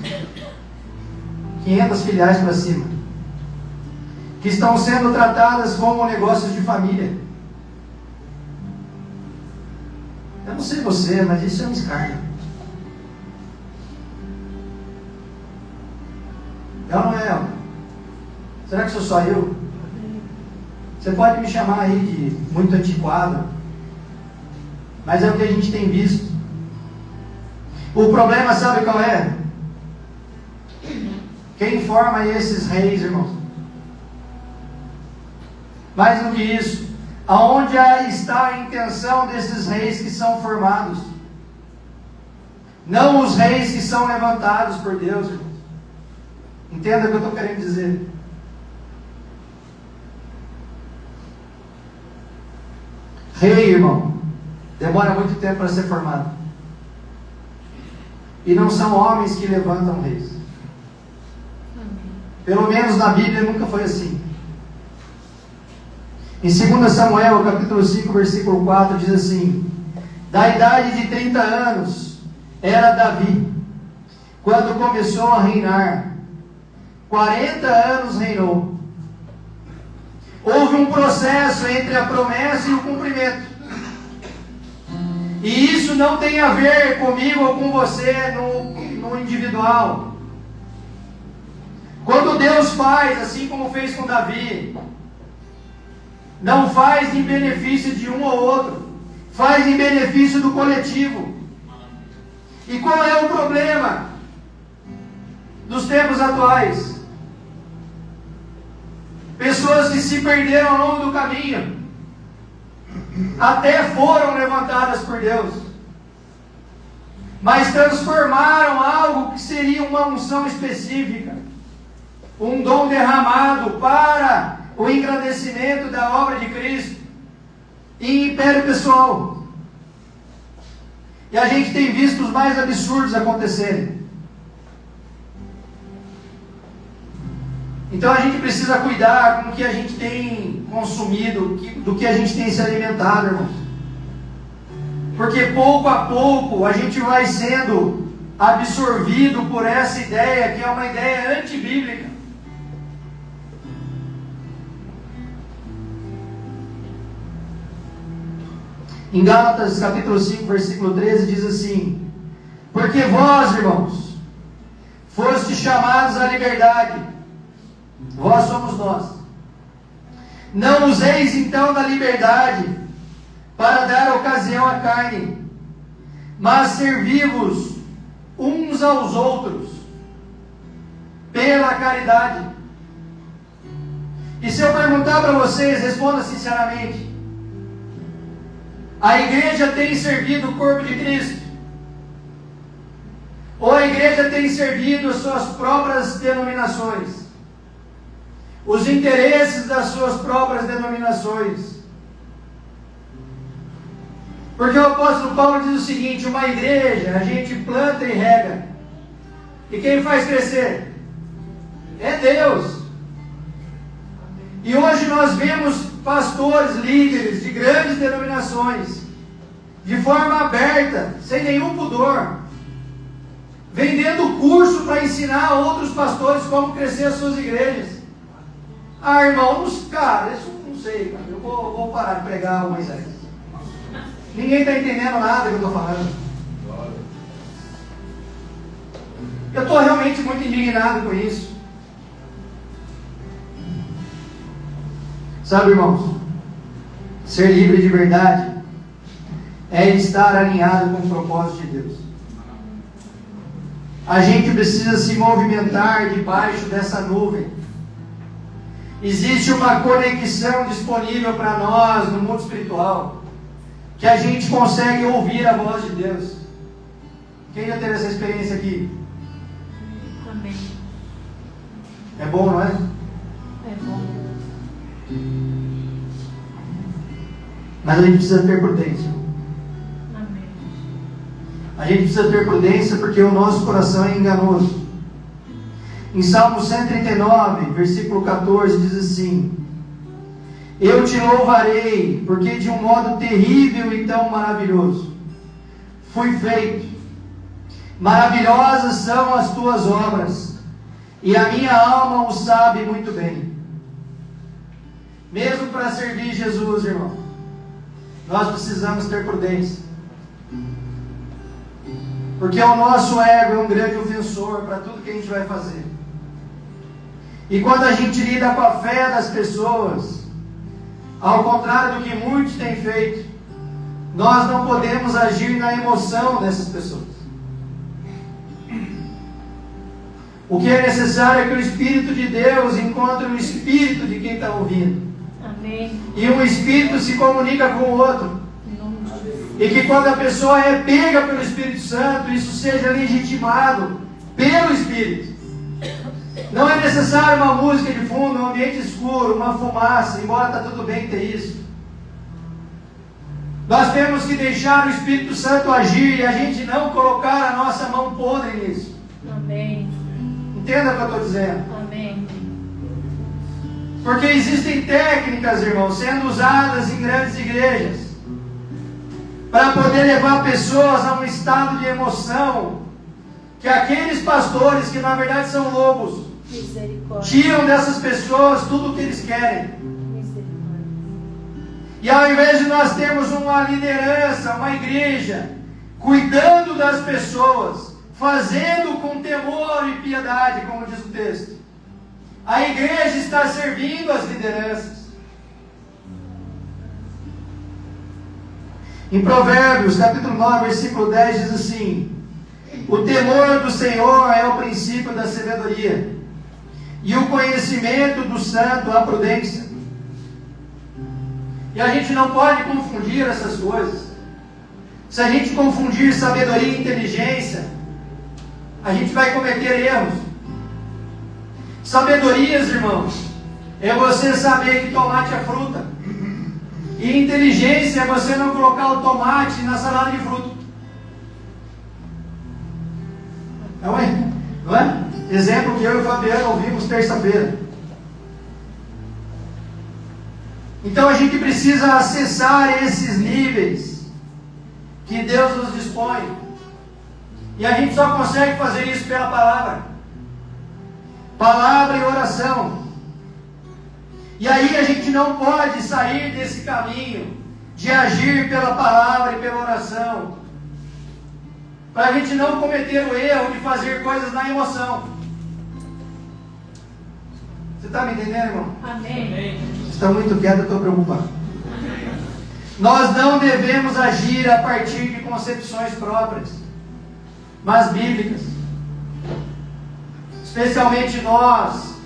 500 filiais para cima, que estão sendo tratadas como negócios de família. Eu não sei você, mas isso é um escárnio. É ou não é? Será que sou só eu? Você pode me chamar aí de muito antiquado, mas é o que a gente tem visto. O problema, sabe qual é? Quem forma esses reis, irmãos? Mais do que isso, aonde está a intenção desses reis que são formados? Não os reis que são levantados por Deus, irmãos. Entenda o que eu estou querendo dizer. Rei, irmão, demora muito tempo para ser formado. E não são homens que levantam reis. Pelo menos na Bíblia nunca foi assim. Em 2 Samuel, capítulo 5, versículo 4, diz assim: da idade de 30 anos era Davi, quando começou a reinar. 40 anos reinou. Houve um processo entre a promessa e o cumprimento. E isso não tem a ver comigo ou com você no individual. Quando Deus faz, assim como fez com Davi, não faz em benefício de um ou outro, faz em benefício do coletivo. E qual é o problema dos tempos atuais? Pessoas que se perderam ao longo do caminho, até foram levantadas por Deus, mas transformaram algo que seria uma unção específica, um dom derramado para o engrandecimento da obra de Cristo, em império pessoal. E a gente tem visto os mais absurdos acontecerem. Então a gente precisa cuidar com o que a gente tem consumido, do que a gente tem se alimentado, irmãos. Porque pouco a pouco a gente vai sendo absorvido por essa ideia, que é uma ideia antibíblica. Em Gálatas capítulo 5, versículo 13, diz assim: porque vós, irmãos, fostes chamados à liberdade. Vós somos nós. Não useis então da liberdade para dar ocasião à carne, mas servi-vos uns aos outros pela caridade. E se eu perguntar para vocês, responda sinceramente: a igreja tem servido o corpo de Cristo? Ou a igreja tem servido as suas próprias denominações? Os interesses das suas próprias denominações? Porque o apóstolo Paulo diz o seguinte: uma igreja a gente planta e rega, e quem faz crescer? É Deus. E hoje nós vemos pastores, líderes de grandes denominações, de forma aberta, sem nenhum pudor, vendendo curso para ensinar a outros pastores como crescer as suas igrejas. Ah, irmãos, cara, isso não sei, cara, eu vou parar de pregar o Moisés. Ninguém está entendendo nada que eu estou falando. Eu estou realmente muito indignado com isso. Sabe, irmãos, ser livre de verdade é estar alinhado com o propósito de Deus. A gente precisa se movimentar debaixo dessa nuvem. Existe uma conexão disponível para nós no mundo espiritual, que a gente consegue ouvir a voz de Deus. Quem já teve essa experiência aqui? Amém. É bom, não é? É bom. Mas a gente precisa ter prudência. Amém. A gente precisa ter prudência porque o nosso coração é enganoso. Em Salmo 139, versículo 14, diz assim: eu te louvarei, porque de um modo terrível e tão maravilhoso fui feito. Maravilhosas são as tuas obras, e a minha alma o sabe muito bem. Mesmo para servir Jesus, irmão, nós precisamos ter prudência. Porque o nosso ego é um grande ofensor para tudo que a gente vai fazer. E quando a gente lida com a fé das pessoas, ao contrário do que muitos têm feito, nós não podemos agir na emoção dessas pessoas. O que é necessário é que o Espírito de Deus encontre o Espírito de quem está ouvindo. Amém. E um Espírito se comunica com o outro. Em nome de Jesus. E que quando a pessoa é pega pelo Espírito Santo, isso seja legitimado pelo Espírito. Não é necessário uma música de fundo, um ambiente escuro, uma fumaça, embora está tudo bem ter isso. Nós temos que deixar o Espírito Santo agir e a gente não colocar a nossa mão podre nisso. Amém. Entenda o que eu estou dizendo. Amém. Porque existem técnicas, irmãos, sendo usadas em grandes igrejas para poder levar pessoas a um estado de emoção que aqueles pastores, que na verdade são lobos, Misericórdia. tiram dessas pessoas tudo o que eles querem. Misericórdia. E ao invés de nós termos uma liderança, uma igreja, cuidando das pessoas, fazendo com temor e piedade, como diz o texto, a igreja está servindo as lideranças. Em Provérbios, capítulo 9, versículo 10, diz assim: o temor do Senhor é o princípio da sabedoria, e o conhecimento do santo a prudência. E a gente não pode confundir essas coisas. Se a gente confundir sabedoria e inteligência, a gente vai cometer erros. Sabedorias, irmãos, é você saber que tomate é fruta. E inteligência é você não colocar o tomate na salada de fruta. Não é? Não é? Exemplo que eu e o Fabiano ouvimos terça-feira. Então a gente precisa acessar esses níveis que Deus nos dispõe. E a gente só consegue fazer isso pela palavra. Palavra e oração. E aí a gente não pode sair desse caminho de agir pela palavra e pela oração, para a gente não cometer o erro de fazer coisas na emoção. Você está me entendendo, irmão? Amém. Vocês estão muito quietos, eu estou preocupado. Nós não devemos agir a partir de concepções próprias, mas bíblicas. Especialmente nós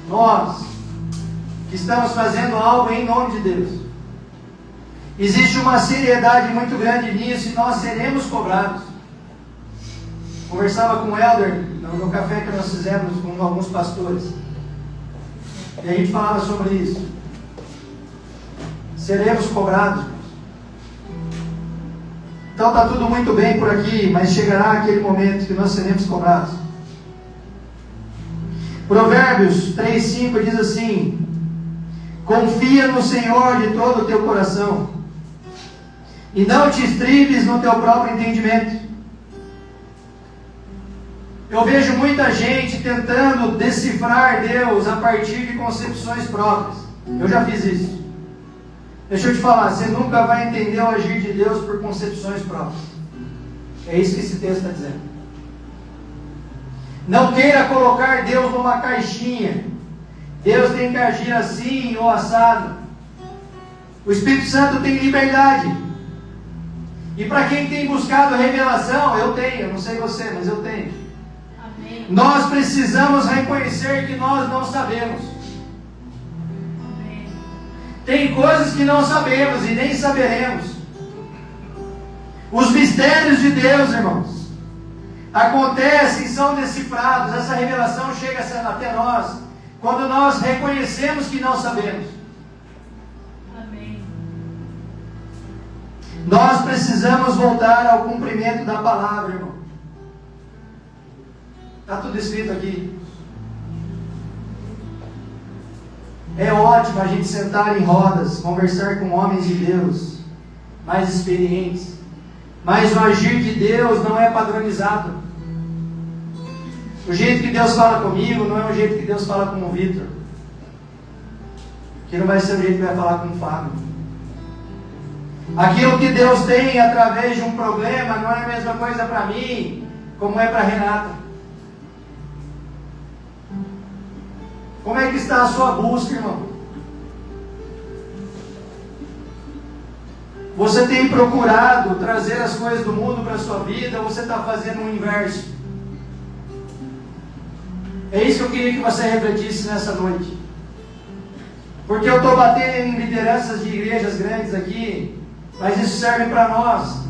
que estamos fazendo algo em nome de Deus. Existe uma seriedade muito grande nisso e nós seremos cobrados. Conversava com o Helder no café que nós fizemos com alguns pastores. E a gente falava sobre isso. Seremos cobrados. Então está tudo muito bem por aqui, mas chegará aquele momento que nós seremos cobrados. Provérbios 3,5 diz assim: confia no Senhor de todo o teu coração, e não te estribes no teu próprio entendimento. Eu vejo muita gente tentando decifrar Deus a partir de concepções próprias. Eu já fiz isso. Deixa eu te falar, você nunca vai entender o agir de Deus por concepções próprias. É isso que esse texto está dizendo. Não queira colocar Deus numa caixinha. Deus tem que agir assim ou assado. O Espírito Santo tem liberdade. E para quem tem buscado revelação, eu tenho, não sei você, mas eu tenho. Amém. Nós precisamos reconhecer que nós não sabemos. Amém. Tem coisas que não sabemos e nem saberemos. Os mistérios de Deus, irmãos, acontecem, são decifrados. Essa revelação chega até nós quando nós reconhecemos que não sabemos. Amém. Nós precisamos voltar ao cumprimento da palavra, irmão. Está tudo escrito aqui. É ótimo a gente sentar em rodas, conversar com homens de Deus, mais experientes. Mas o agir de Deus não é padronizado. O jeito que Deus fala comigo não é o jeito que Deus fala com o Vitor. Que não vai ser o jeito que vai falar com o Fábio. Aquilo que Deus tem através de um problema não é a mesma coisa para mim, como é para Renata. Como é que está a sua busca, irmão? Você tem procurado trazer as coisas do mundo para a sua vida, ou você está fazendo o inverso? É isso que eu queria que você refletisse nessa noite. Porque eu estou batendo em lideranças de igrejas grandes aqui, mas isso serve para nós.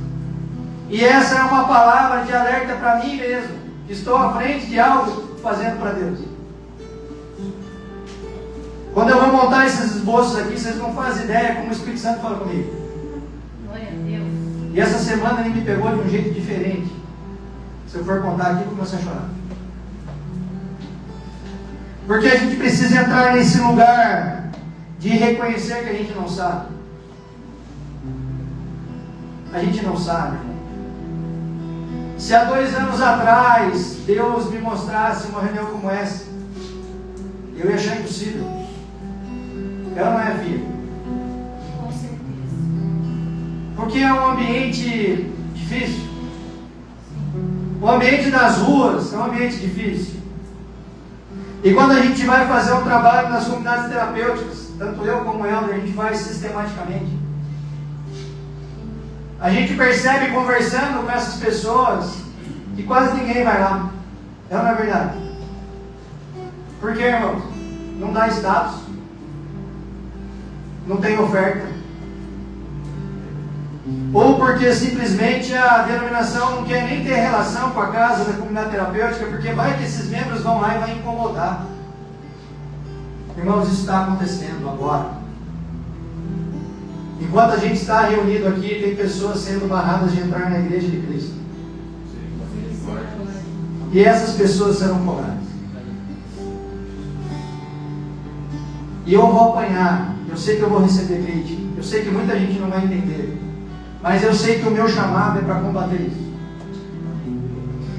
E essa é uma palavra de alerta para mim mesmo, que estou à frente de algo fazendo para Deus. Quando eu vou montar esses esboços aqui, vocês não fazem ideia como o Espírito Santo fala comigo. Glória a Deus. E essa semana ele me pegou de um jeito diferente. Se eu for contar aqui, eu vou começar a chorar. Porque a gente precisa entrar nesse lugar de reconhecer que a gente não sabe. A gente não sabe. Se há 2 anos atrás Deus me mostrasse uma reunião como essa, eu ia achar impossível. Ela não é filha. Com certeza. Porque é um ambiente difícil. O ambiente das ruas é um ambiente difícil. E quando a gente vai fazer um trabalho nas comunidades terapêuticas, tanto eu como o Helder, a gente faz sistematicamente. A gente percebe conversando com essas pessoas que quase ninguém vai lá. É ou não é verdade? Por quê, irmãos? Não dá status. Não tem oferta. Ou porque simplesmente a denominação não quer nem ter relação com a casa da comunidade terapêutica, porque vai que esses membros vão lá e vai incomodar. Irmãos, isso está acontecendo agora. Enquanto a gente está reunido aqui, tem pessoas sendo barradas de entrar na igreja de Cristo. E essas pessoas serão cobradas. E eu vou apanhar. Eu sei que eu vou receber crítica. Eu sei que muita gente não vai entender. Mas eu sei que o meu chamado é para combater isso.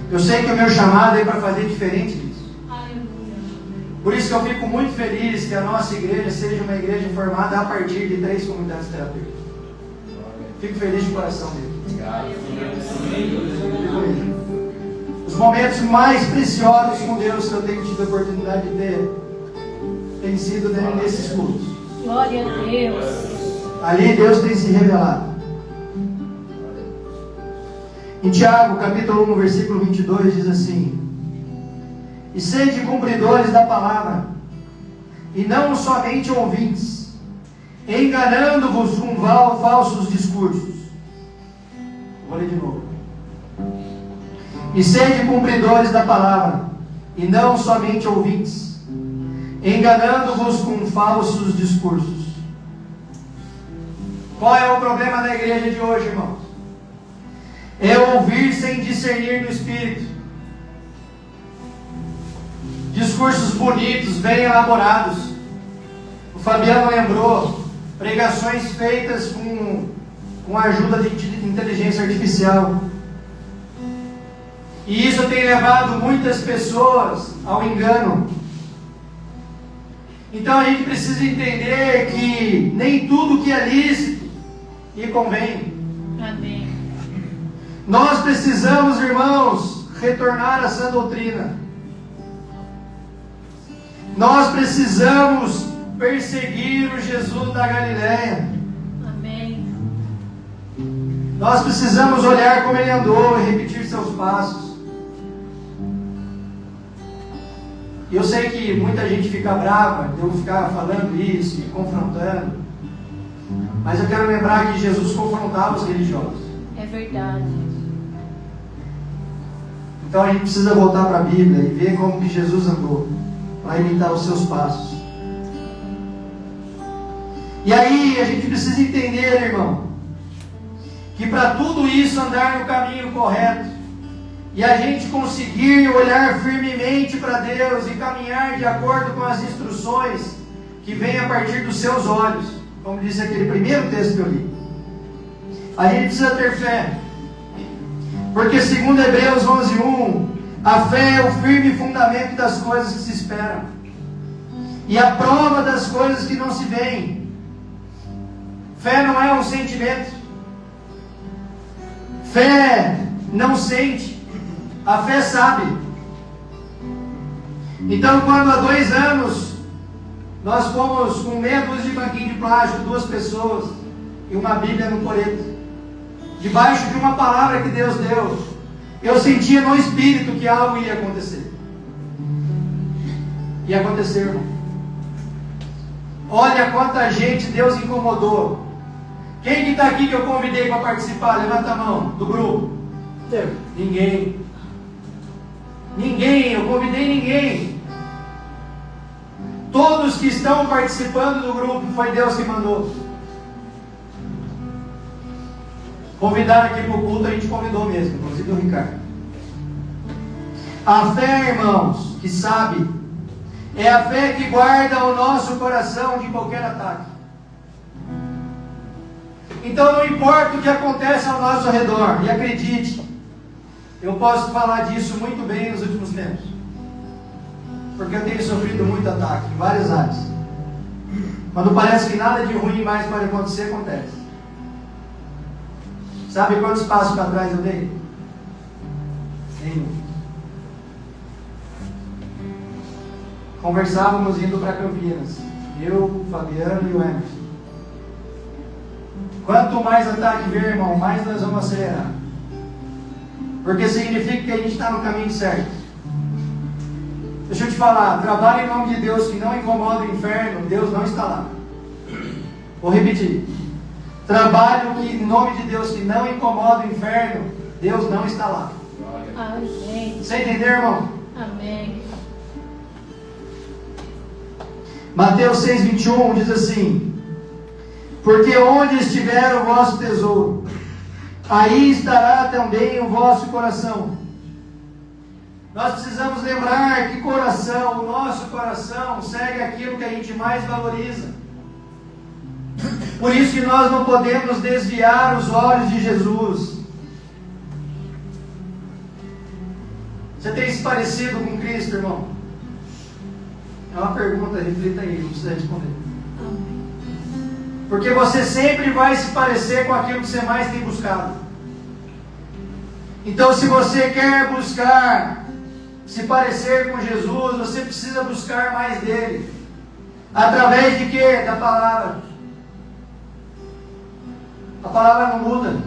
Eu sei que o meu chamado é para fazer diferente disso. Por isso que eu fico muito feliz que a nossa igreja seja uma igreja formada a partir de 3 comunidades terapêuticas. Fico feliz de coração mesmo. Os momentos mais preciosos com Deus que eu tenho tido a oportunidade de ter tem sido nesses cultos. Glória a Deus. Ali Deus tem se revelado. Em Tiago, capítulo 1, versículo 22, diz assim: e sede cumpridores da palavra, e não somente ouvintes, enganando-vos com falsos discursos. Vou ler de novo. E sede cumpridores da palavra, e não somente ouvintes, enganando-vos com falsos discursos. Qual é o problema da igreja de hoje, irmãos? É ouvir sem discernir no Espírito. Discursos bonitos, bem elaborados. O Fabiano lembrou, pregações feitas com a ajuda de inteligência artificial. E isso tem levado muitas pessoas ao engano. Então a gente precisa entender que nem tudo que é lícito e convém. Amém. Nós precisamos, irmãos, retornar à sã doutrina. Nós precisamos perseguir o Jesus da Galileia. Amém. Nós precisamos olhar como ele andou e repetir seus passos. E eu sei que muita gente fica brava de eu ficar falando isso e confrontando. Mas eu quero lembrar que Jesus confrontava os religiosos. É verdade. Então a gente precisa voltar para a Bíblia e ver como que Jesus andou, para imitar os seus passos. E aí a gente precisa entender, irmão, que para tudo isso andar no caminho correto e a gente conseguir olhar firmemente para Deus e caminhar de acordo com as instruções que vêm a partir dos seus olhos, como disse aquele primeiro texto que eu li, a gente precisa ter fé. Porque segundo Hebreus 11:1, a fé é o firme fundamento das coisas que se esperam e a prova das coisas que não se veem. Fé não é um sentimento. Fé não sente. A fé sabe. Então, quando há 2 anos nós fomos com meia dúzia de banquinho de plástico, 2 pessoas e uma Bíblia no coreto, debaixo de uma palavra que Deus deu, eu sentia no espírito que algo ia acontecer. E aconteceu, irmão. Olha quanta gente Deus incomodou. Quem que está aqui que eu convidei para participar? Levanta a mão, do grupo. Ninguém. Ninguém, eu convidei ninguém. Todos que estão participando do grupo, foi Deus que mandou. Convidaram aqui para o culto, a gente convidou mesmo, inclusive o Ricardo. A fé, irmãos, que sabe, é a fé que guarda o nosso coração de qualquer ataque. Então não importa o que acontece ao nosso redor, e acredite, eu posso falar disso muito bem nos últimos tempos, porque eu tenho sofrido muito ataque em várias áreas. Quando parece que nada de ruim mais pode acontecer, acontece. Sabe quantos passos para trás eu dei? Nenhum. Conversávamos indo para Campinas, eu, o Fabiano e o Emerson. Quanto mais ataque vir, irmão, mais nós vamos acelerar. Porque significa que a gente está no caminho certo. Deixa eu te falar, trabalho em nome de Deus que não incomoda o inferno, Deus não está lá. Vou repetir. Trabalho que, em nome de Deus que não incomoda o inferno, Deus não está lá. Amém. Você entendeu, irmão? Amém. Mateus 6:21 diz assim: porque onde estiver o vosso tesouro, aí estará também o vosso coração. Nós precisamos lembrar que coração, o nosso coração, segue aquilo que a gente mais valoriza. Por isso que nós não podemos desviar os olhos de Jesus. Você tem se parecido com Cristo, irmão? É uma pergunta, reflita aí, não precisa responder. Amém. Porque você sempre vai se parecer com aquilo que você mais tem buscado. Então, se você quer buscar se parecer com Jesus, você precisa buscar mais dele. Através de quê? Da palavra. A palavra não muda.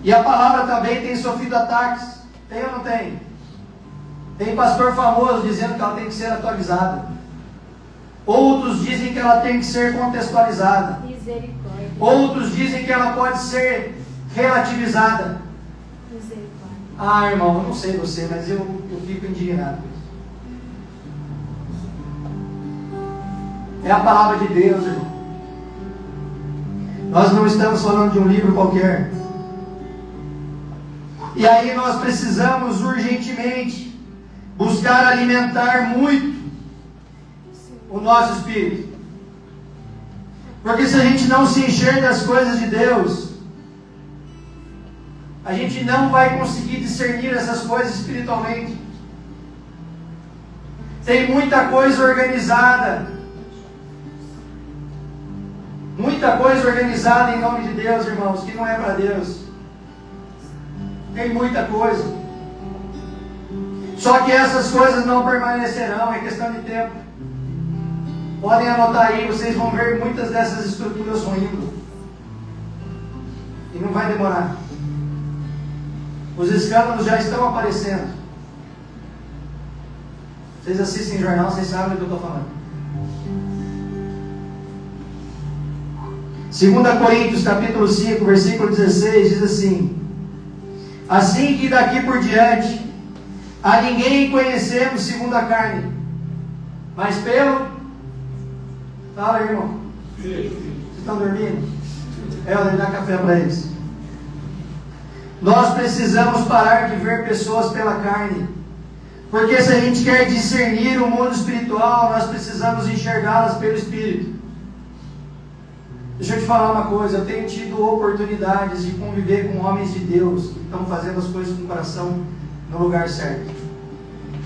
E a palavra também tem sofrido ataques. Tem ou não tem? Tem pastor famoso dizendo que ela tem que ser atualizada. Outros dizem que ela tem que ser contextualizada. Misericórdia. Outros dizem que ela pode ser relativizada. Misericórdia. Ah, irmão, eu não sei você, mas eu fico indignado com isso. É a palavra de Deus, irmão. Nós não estamos falando de um livro qualquer. E aí nós precisamos urgentemente buscar alimentar muito o nosso espírito. Porque se a gente não se encher das coisas de Deus, a gente não vai conseguir discernir essas coisas espiritualmente. Tem muita coisa organizada. Muita coisa organizada em nome de Deus, irmãos, que não é para Deus. Tem muita coisa. Só que essas coisas não permanecerão, é questão de tempo. Podem anotar aí, vocês vão ver muitas dessas estruturas ruindo. E não vai demorar. Os escândalos já estão aparecendo. Vocês assistem jornal, vocês sabem do que eu estou falando. 2 Coríntios capítulo 5, versículo 16, diz assim: assim que daqui por diante a ninguém conhecemos segundo a carne, mas pelo... Fala, irmão. Vocês estão dormindo? Helder, dá café para eles. Nós precisamos parar de ver pessoas pela carne, porque se a gente quer discernir o mundo espiritual, nós precisamos enxergá-las pelo Espírito. Deixa eu te falar uma coisa, eu tenho tido oportunidades de conviver com homens de Deus que estão fazendo as coisas com o coração no lugar certo.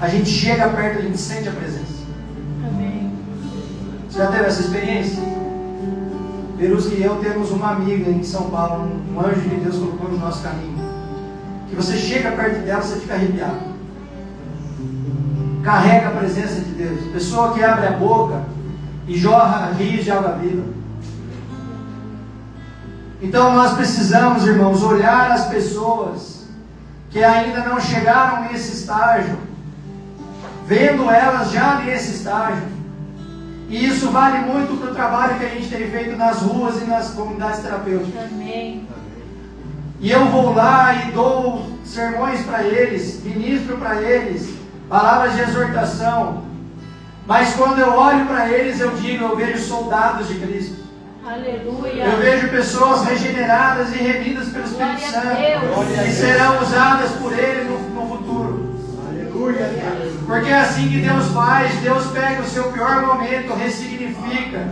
A gente chega perto, a gente sente a presença. Amém. Você já teve essa experiência? Verusca e eu temos uma amiga em São Paulo, um anjo que Deus colocou no nosso caminho, que você chega perto dela, você fica arrepiado. Carrega a presença de Deus. Pessoa que abre a boca e jorra rios de água viva. Então nós precisamos, irmãos, olhar as pessoas que ainda não chegaram nesse estágio, vendo elas já nesse estágio. E isso vale muito para o trabalho que a gente tem feito nas ruas e nas comunidades terapêuticas. Amém. E eu vou lá e dou sermões para eles, ministro para eles, palavras de exortação. Mas quando eu olho para eles, eu digo, eu vejo soldados de Cristo. Aleluia. Eu vejo pessoas regeneradas e remidas pelo Espírito Glória a Santo, Deus. que serão usadas por Ele no futuro. Aleluia. Porque é assim que Deus faz. Deus pega o seu pior momento, ressignifica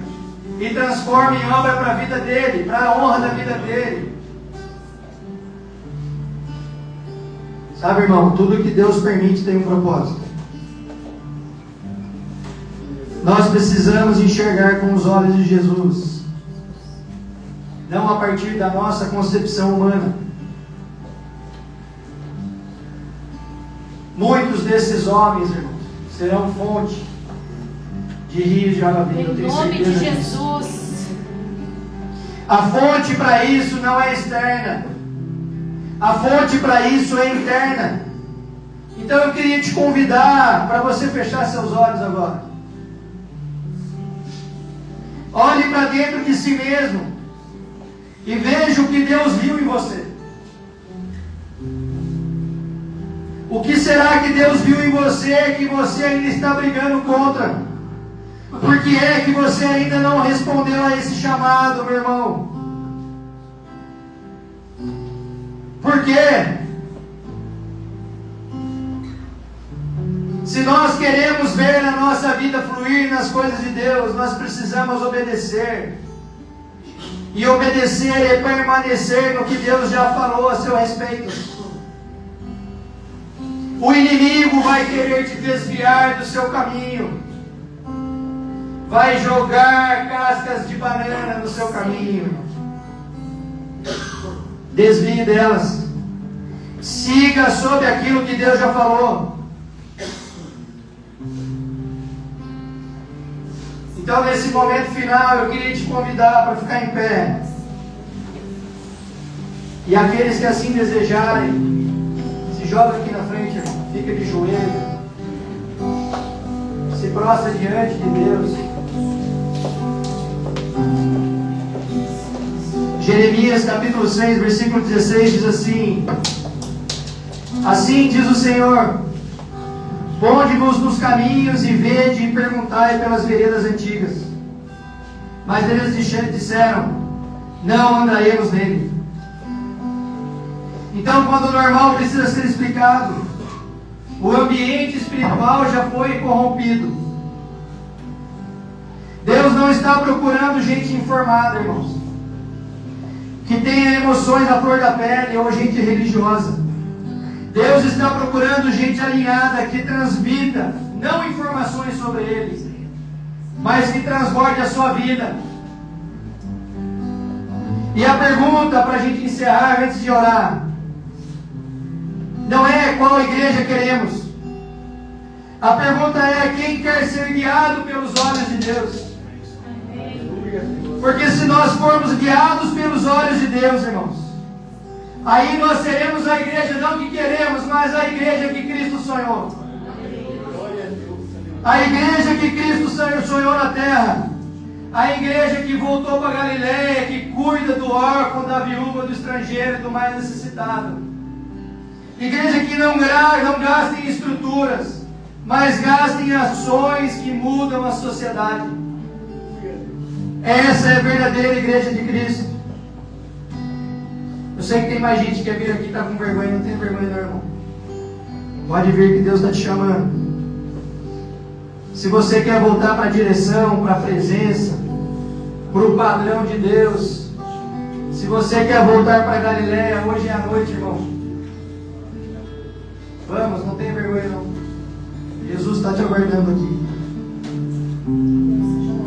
e transforma em obra para a vida dele, para a honra da vida dele. Sabe, irmão, tudo que Deus permite tem um propósito. Nós precisamos enxergar com os olhos de Jesus, não a partir da nossa concepção humana. Muitos desses homens, irmãos, serão fonte de rios de água viva. Em nome de Jesus. A fonte para isso não é externa. A fonte para isso é interna. Então eu queria te convidar para você fechar seus olhos agora. Olhe para dentro de si mesmo e veja o que Deus viu em você. O que será que Deus viu em você que você ainda está brigando contra? Por que é que você ainda não respondeu a esse chamado, meu irmão? Por quê? Se nós queremos ver a nossa vida fluir nas coisas de Deus, nós precisamos obedecer. E obedecer é permanecer no que Deus já falou a seu respeito. O inimigo vai querer te desviar do seu caminho. Vai jogar cascas de banana no seu caminho. Desvie delas. Siga sobre aquilo que Deus já falou. Então, nesse momento final, eu queria te convidar para ficar em pé. E aqueles que assim desejarem, se joga aqui na frente, irmão. Fica de joelho. Se prostra diante de Deus. Jeremias capítulo 6, versículo 16 diz assim: assim diz o Senhor: ponde-vos nos caminhos e vede e perguntai pelas veredas antigas. Mas eles disseram: não andaremos nele. Então, quando o normal precisa ser explicado, o ambiente espiritual já foi corrompido. Deus não está procurando gente informada, irmãos, que tenha emoções à flor da pele ou gente religiosa. Deus está procurando gente alinhada que transmita, não informações sobre Ele, mas que transborde a sua vida. E a pergunta para a gente encerrar antes de orar, não é qual igreja queremos. A pergunta é quem quer ser guiado pelos olhos de Deus. Porque se nós formos guiados pelos olhos de Deus, irmãos, aí nós seremos a igreja não que queremos, mas a igreja que Cristo sonhou. A igreja que Cristo sonhou na terra. A igreja que voltou para Galileia, que cuida do órfão, da viúva, do estrangeiro e do mais necessitado. Igreja que não gasta em estruturas, mas gasta em ações que mudam a sociedade. Essa é a verdadeira igreja de Cristo. Eu sei que tem mais gente que quer vir aqui e está com vergonha. Não tem vergonha não, irmão. Pode vir que Deus está te chamando. Se você quer voltar para a direção, para a presença, para o padrão de Deus, se você quer voltar para a Galileia, hoje é a noite, irmão. Vamos, não tem vergonha não. Jesus está te aguardando aqui.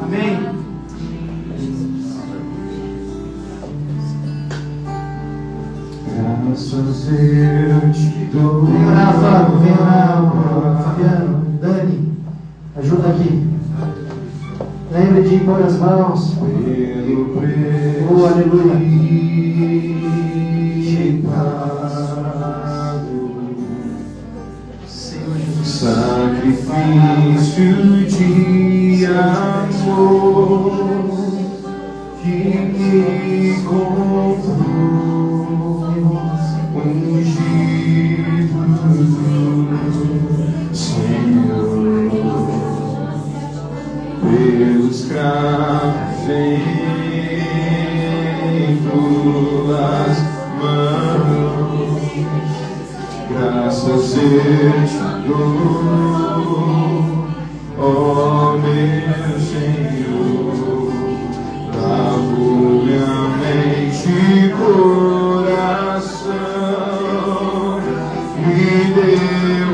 Amém? Graças eu te dou. Vem orar, Fábio. Vem orar, Fabiano, Dani. Ajuda aqui. Lembre de impor as mãos. Pelo preço Oh, aleluia. pago, Senhor Jesus. sacrifício de amor que me comprou. Ungido do Senhor, pelos cravos em tuas mãos, graças eu te dou, ó meu Senhor, lavo minha mente e coração, me deu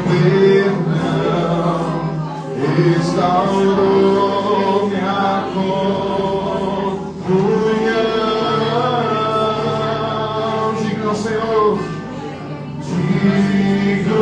perdão, restaurou minha comunhão. Diga ao Senhor, digo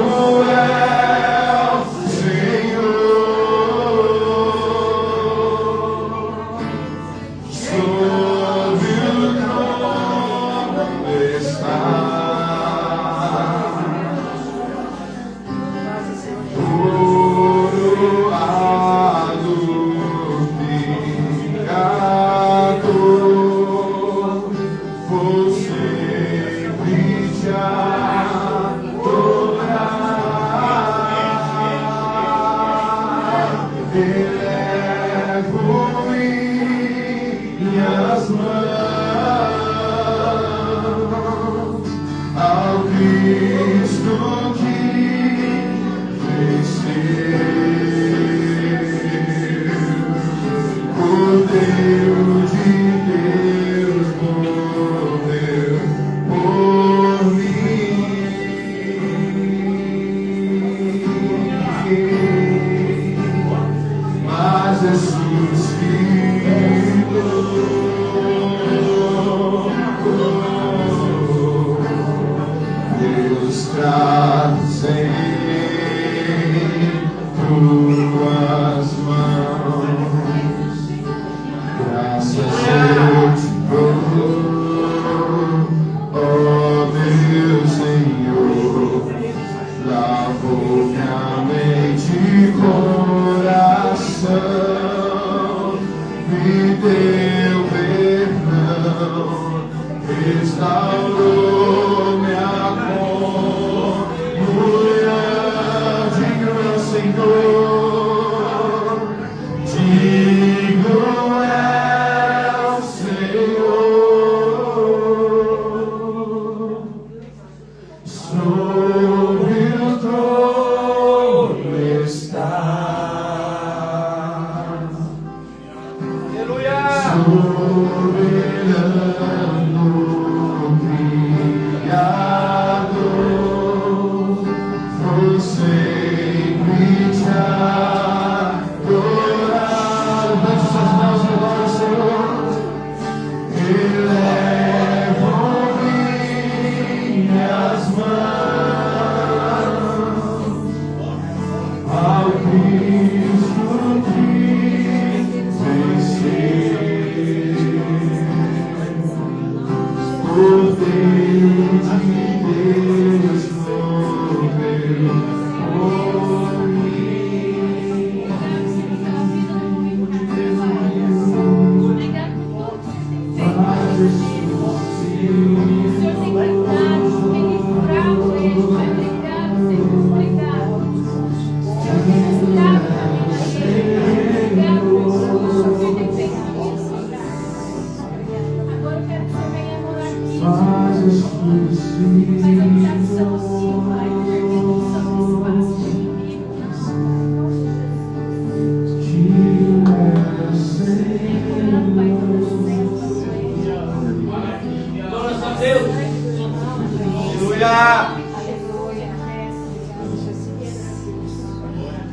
ao Senhor, sobre o trono está. Soberano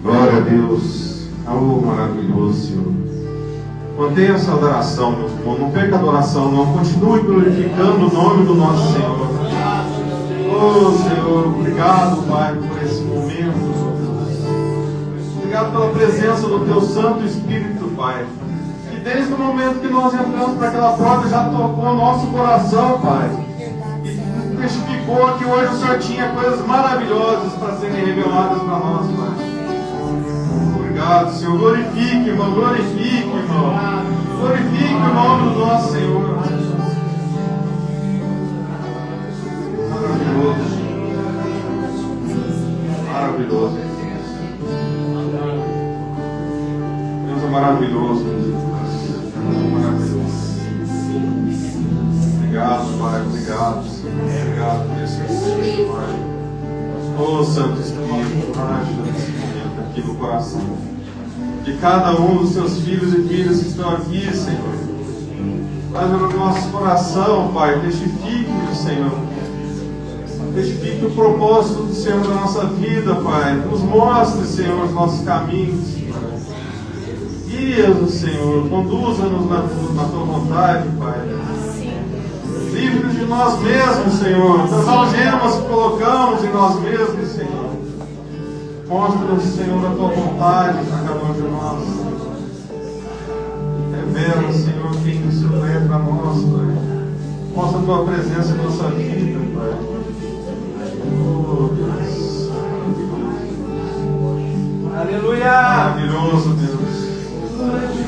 Glória a Deus. Oh, maravilhoso, Senhor. Mantenha essa adoração, meu irmão. Não perca a adoração, não. Continue glorificando o nome do nosso Senhor. Oh, Senhor, obrigado, Pai, por esse momento. Obrigado pela presença do Teu Santo Espírito, Pai. Que desde o momento que nós entramos para aquela porta já tocou o nosso coração, Pai. E testificou que hoje o Senhor tinha coisas maravilhosas para serem reveladas para nós, Pai. Obrigado, Senhor. Glorifique, irmão. Glorifique, irmão. Glorifique o nome do nosso Senhor. Maravilhoso. Maravilhoso. Deus é maravilhoso. Maravilhoso. Obrigado, Pai. Obrigado, Senhor. Obrigado por esse momento, Pai. Oh, Santo Espírito, age nesse momento aqui no coração de cada um dos seus filhos e filhas que estão aqui, Senhor. Faz no nosso coração, Pai, testifique, Senhor. Testifique o propósito do Senhor na nossa vida, Pai. Nos mostre, Senhor, os nossos caminhos, Pai. Guia-nos, Senhor. Conduza-nos na Tua vontade, Pai. Livre-nos de nós mesmos, Senhor. Das algemas que colocamos em nós mesmos, Senhor. Mostra-nos, Senhor, a Tua vontade para cada um de nós. Revela, Senhor, quem isso é para nós, Pai. Mostra a Tua presença em nossa vida, Pai. Oh, Deus. Aleluia! Maravilhoso, Deus. Glória a Deus.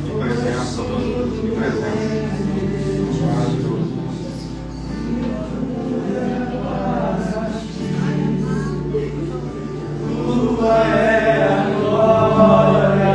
Que presença, Deus. Que presença. Maravilhoso. Tua é a glória.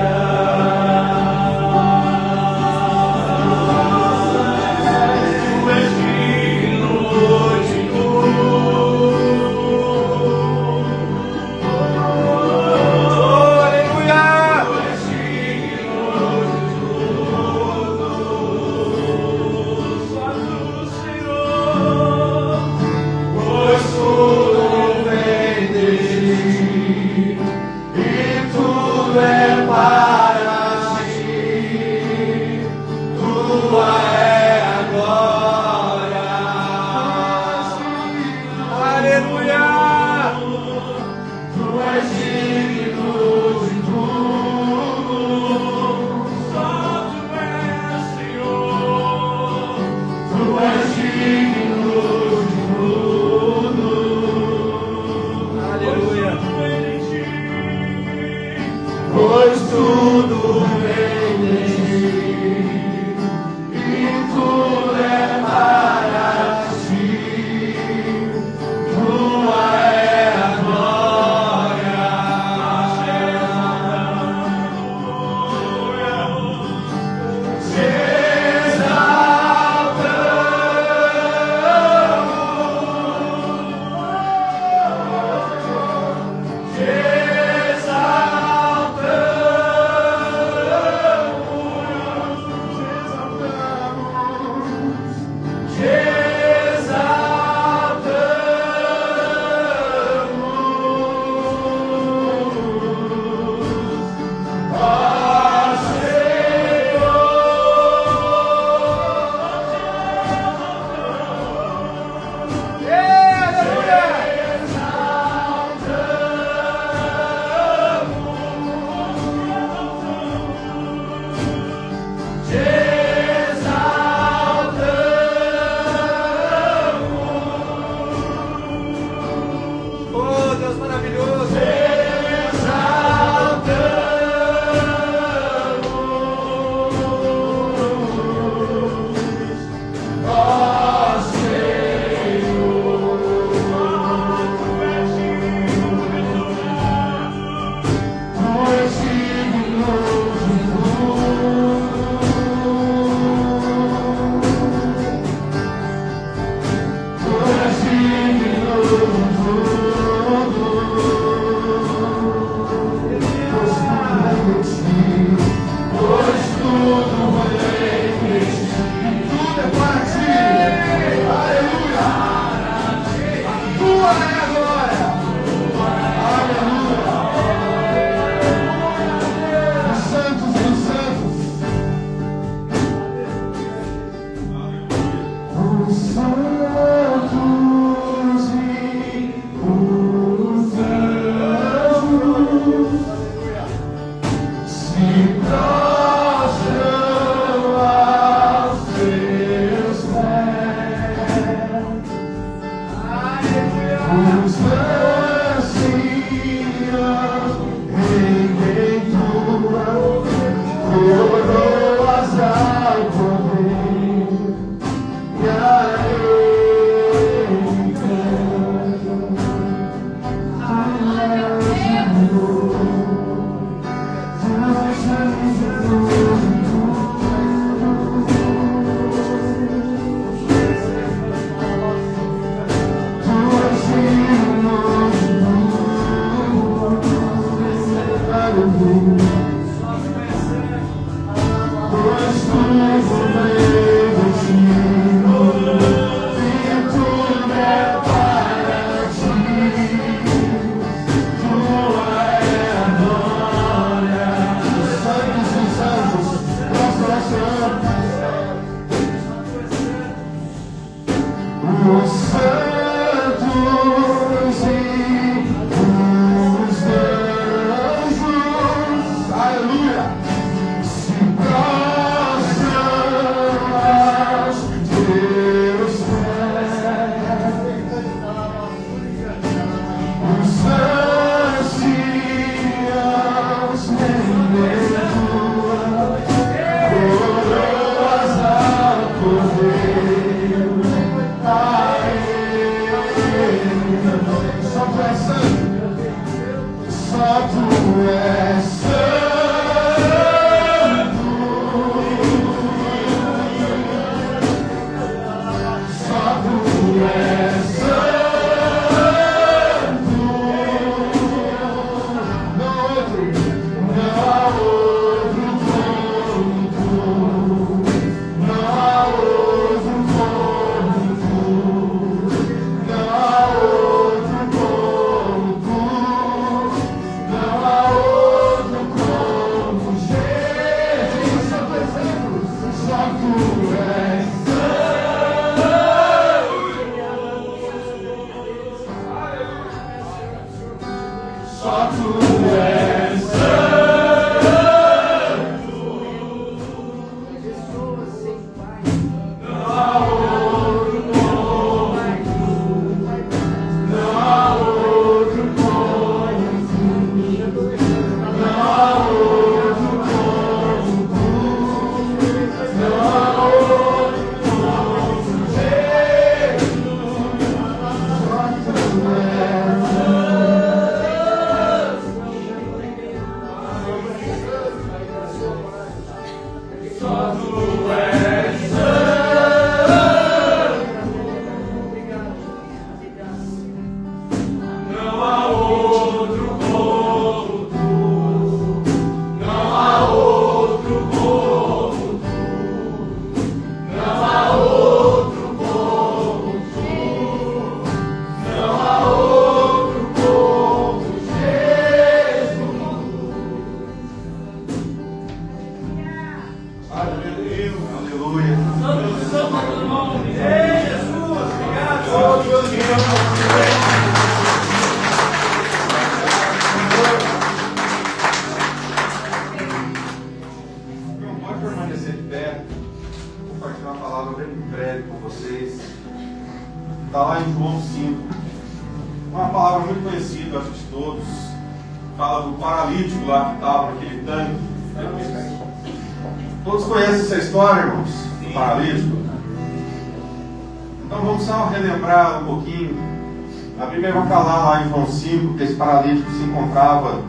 Que esse paralítico se encontrava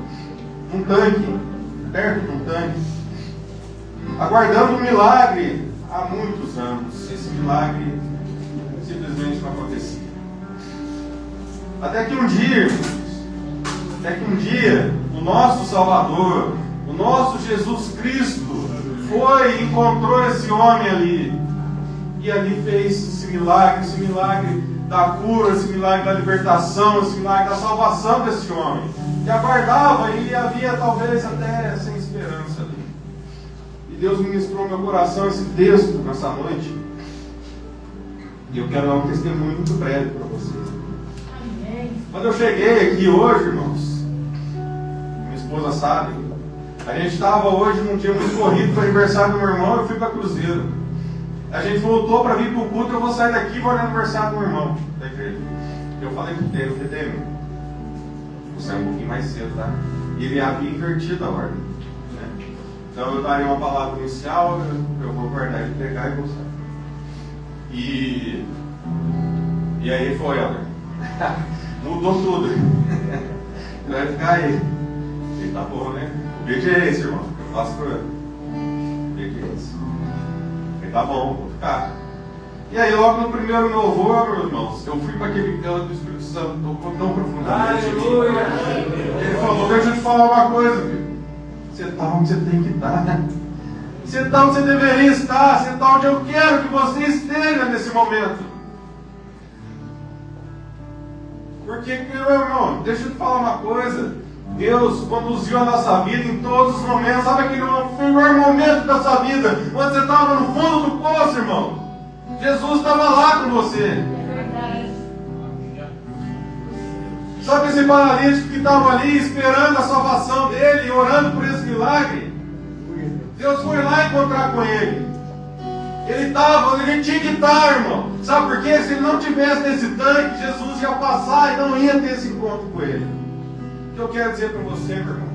num tanque, perto de um tanque, aguardando um milagre há muitos anos. Esse milagre simplesmente não acontecia. Até que um dia, o nosso Salvador, o nosso Jesus Cristo, foi e encontrou esse homem ali, e ali fez esse milagre da cura, esse milagre da libertação, esse milagre da salvação desse homem, que aguardava e havia talvez até sem esperança ali. E Deus ministrou no meu coração esse texto nessa noite. E eu quero dar um testemunho muito breve para vocês. Amém. Quando eu cheguei aqui hoje, irmãos, minha esposa sabe, a gente estava hoje num dia muito corrido para o aniversário do meu irmão, eu fui para Cruzeiro. A gente voltou para vir para o culto, eu vou sair daqui e vou no aniversário do meu irmão da igreja. Eu falei para o TDM, vou sair um pouquinho mais cedo, tá? E ele havia invertido a ordem, né? Então eu daria uma palavra inicial, eu vou guardar ele, pegar e vou sair. E aí foi, Helder. Mudou tudo. Ele vai ficar aí. Ele tá bom, né? Obediência, irmão. Eu faço por ele. Obediência. Ele tá bom, vou ficar. E aí, logo no primeiro louvor, irmãos, eu fui para aquele canto do Espírito Santo, tocou tão profundamente. Aleluia! Ele falou: deixa eu te falar uma coisa, filho. Você está onde você tem que estar. Você está onde você deveria estar. Você está onde eu quero que você esteja nesse momento. Porque, meu irmão, deixa eu te falar uma coisa. Deus conduziu a nossa vida em todos os momentos. Sabe aquele melhor momento da sua vida? Quando você estava no fundo do poço, irmão. Jesus estava lá com você. É verdade. Sabe esse paralítico que estava ali esperando a salvação dele, orando por esse milagre? Deus foi lá encontrar com ele. Ele estava, ele tinha que estar, irmão. Sabe por quê? Se ele não tivesse nesse tanque, Jesus ia passar e não ia ter esse encontro com ele. O que eu quero dizer para você, meu irmão?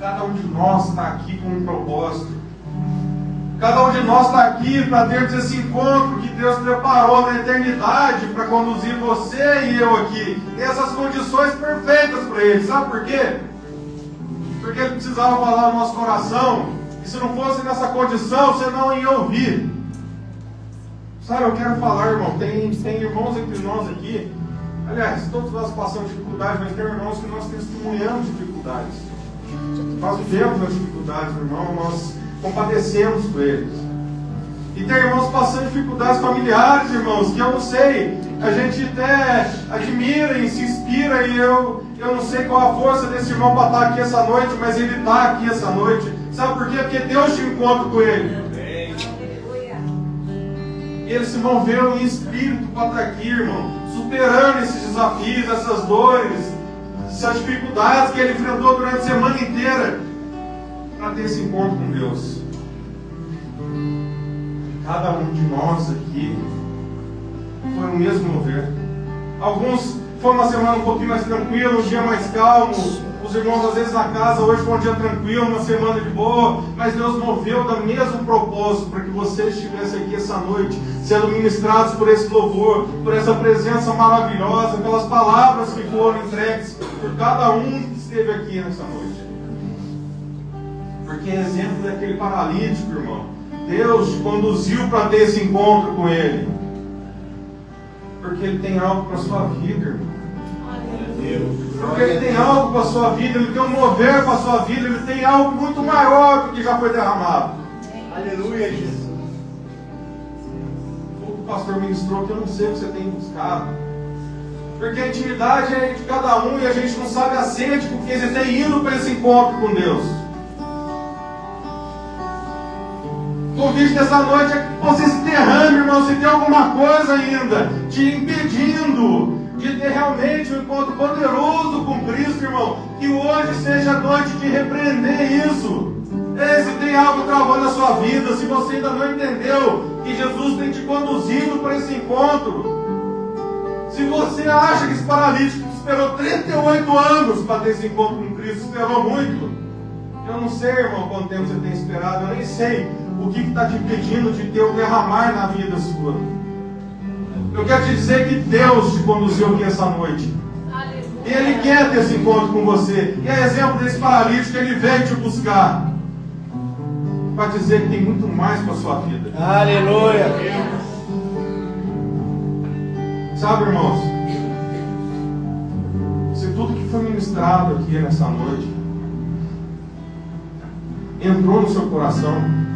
Cada um de nós está aqui com um propósito. Cada um de nós está aqui para termos esse encontro que Deus preparou na eternidade para conduzir você e eu aqui. Essas condições perfeitas para Ele. Sabe por quê? Porque Ele precisava falar no nosso coração. E se não fosse nessa condição, você não ia ouvir. Sabe, eu quero falar, irmão. Tem irmãos entre nós aqui. Aliás, todos nós passamos dificuldades, mas tem irmãos que nós testemunhamos dificuldades. Nós vivemos as dificuldades, irmão. Nós compadecemos com eles. E tem irmãos passando dificuldades familiares, irmãos, que eu não sei, a gente até admira e se inspira, e eu não sei qual a força desse irmão para estar aqui essa noite, mas ele está aqui essa noite. Sabe por quê? Porque Deus te encontra com ele. E ele se moveu em espírito para estar aqui, irmão, superando esses desafios, essas dores, essas dificuldades que ele enfrentou durante a semana inteira para ter esse encontro com Deus. Cada um de nós aqui foi o mesmo mover. Alguns foi uma semana um pouquinho mais tranquila, um dia mais calmo. Os irmãos às vezes na casa hoje foi um dia tranquilo, uma semana de boa, mas Deus moveu do mesmo propósito para que você estivesse aqui essa noite, sendo ministrados por esse louvor, por essa presença maravilhosa, pelas palavras que foram entregues por cada um que esteve aqui nessa noite. Porque exemplo daquele paralítico, irmão, Deus te conduziu para ter esse encontro com Ele. Porque Ele tem algo para a sua vida, irmão. Porque Ele tem algo para a sua vida, Ele tem um mover para a sua vida, Ele tem algo muito maior do que já foi derramado. Aleluia, Jesus. O que o pastor ministrou que eu não sei o que você tem buscado. Porque a intimidade é de cada um e a gente não sabe a sede com que você tem ido para esse encontro com Deus. O convite dessa noite é que você se derrame, irmão, se tem alguma coisa ainda te impedindo de ter realmente um encontro poderoso com Cristo, irmão, que hoje seja a noite de repreender isso. Se tem algo travando na sua vida, se você ainda não entendeu que Jesus tem te conduzido para esse encontro, se você acha que esse paralítico esperou 38 anos para ter esse encontro com Cristo, esperou muito, eu não sei, irmão, quanto tempo você tem esperado, eu nem sei o que está te impedindo de ter o derramar na vida sua. Eu quero te dizer que Deus te conduziu aqui essa noite. E Ele quer ter esse encontro com você. E é exemplo desse paralítico, Ele veio te buscar para dizer que tem muito mais para a sua vida. Aleluia. Sabe, irmãos, se tudo que foi ministrado aqui nessa noite entrou no seu coração,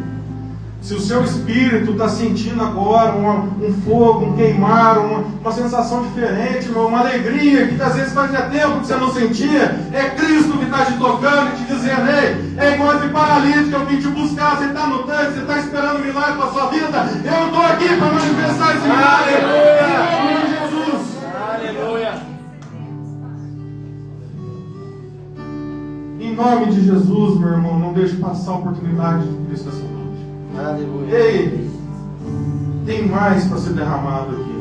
se o seu espírito está sentindo agora um fogo, um queimar, uma sensação diferente, uma alegria que às vezes fazia tempo que você não sentia, é Cristo que está te tocando e te dizendo: ei, é igual esse paralítico que eu vim te buscar, você está no tanque, você está esperando um milagre para a sua vida, eu estou aqui para manifestar esse de Jesus, meu irmão, não deixe passar a oportunidade de Cristo essa noite. Aleluia. Ei, tem mais para ser derramado aqui.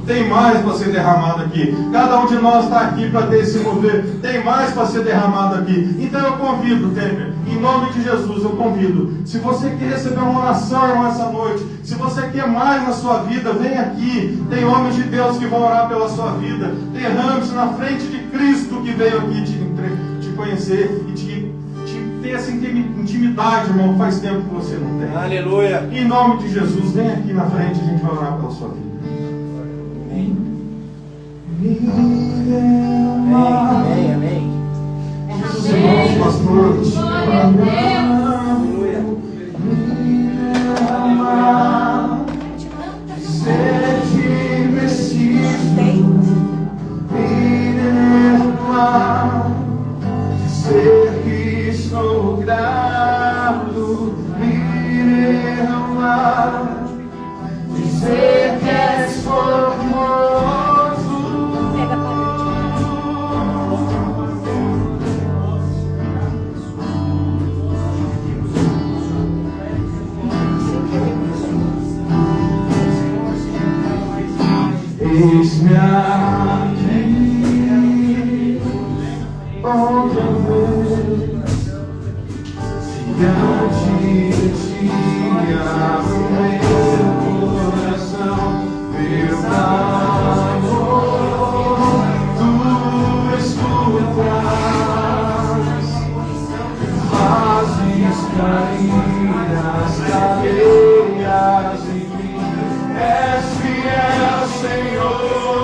Tem mais para ser derramado aqui. Cada um de nós está aqui para ter esse mover. Tem mais para ser derramado aqui. Então eu convido, Temer, em nome de Jesus, eu convido. Se você quer receber uma oração, irmão, essa noite, se você quer mais na sua vida, vem aqui. Tem homens de Deus que vão orar pela sua vida. Derrame-se na frente de Cristo que veio aqui te conhecer e te ter essa intimidade, irmão. Faz tempo que você não tem. Aleluia. Em nome de Jesus, vem aqui na frente, a gente vai orar pela sua vida. Amém. Amém. Amém. Jesus, irmãos, pastores. Glória a Deus. Aleluia. Sede preciso me derramar, ser que estou gravo, me derramar, dizer que és formoso. Eis-me aqui outra vez, diante de ti, abro meu coração, meu amor, tu escutas, fazes cair as cadeias em mim, és fiel, Senhor.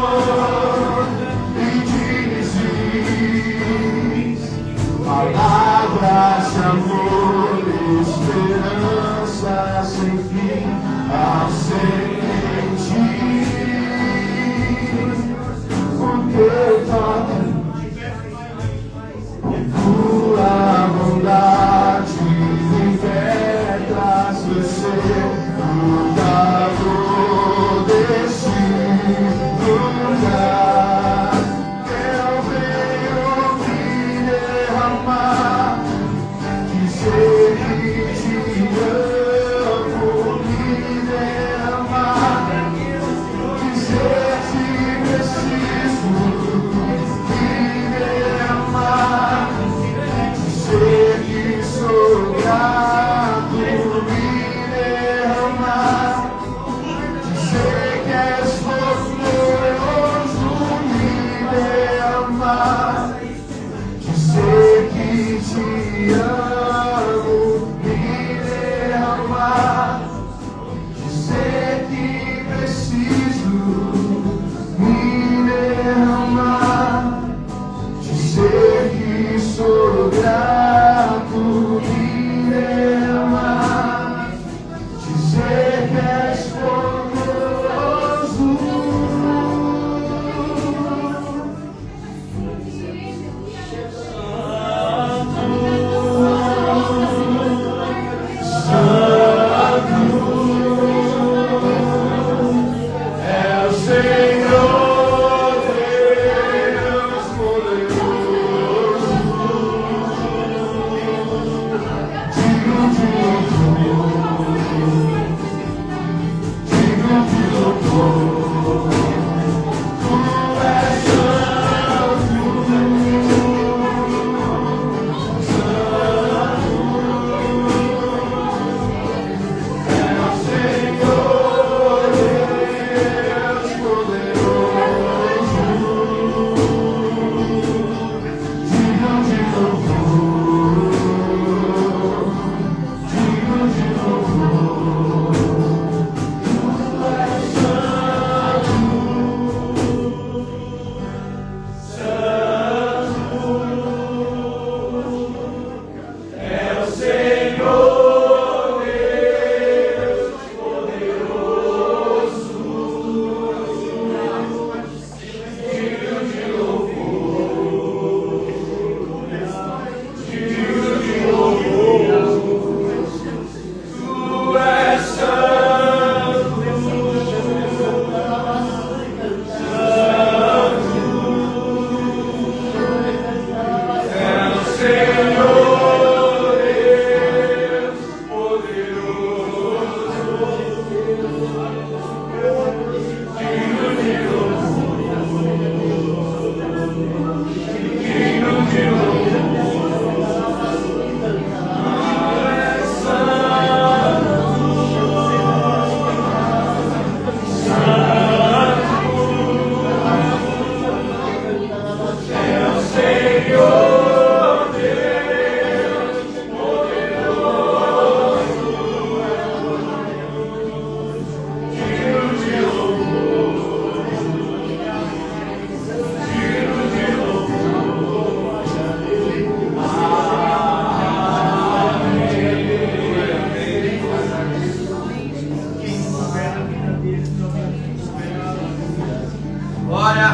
Glória.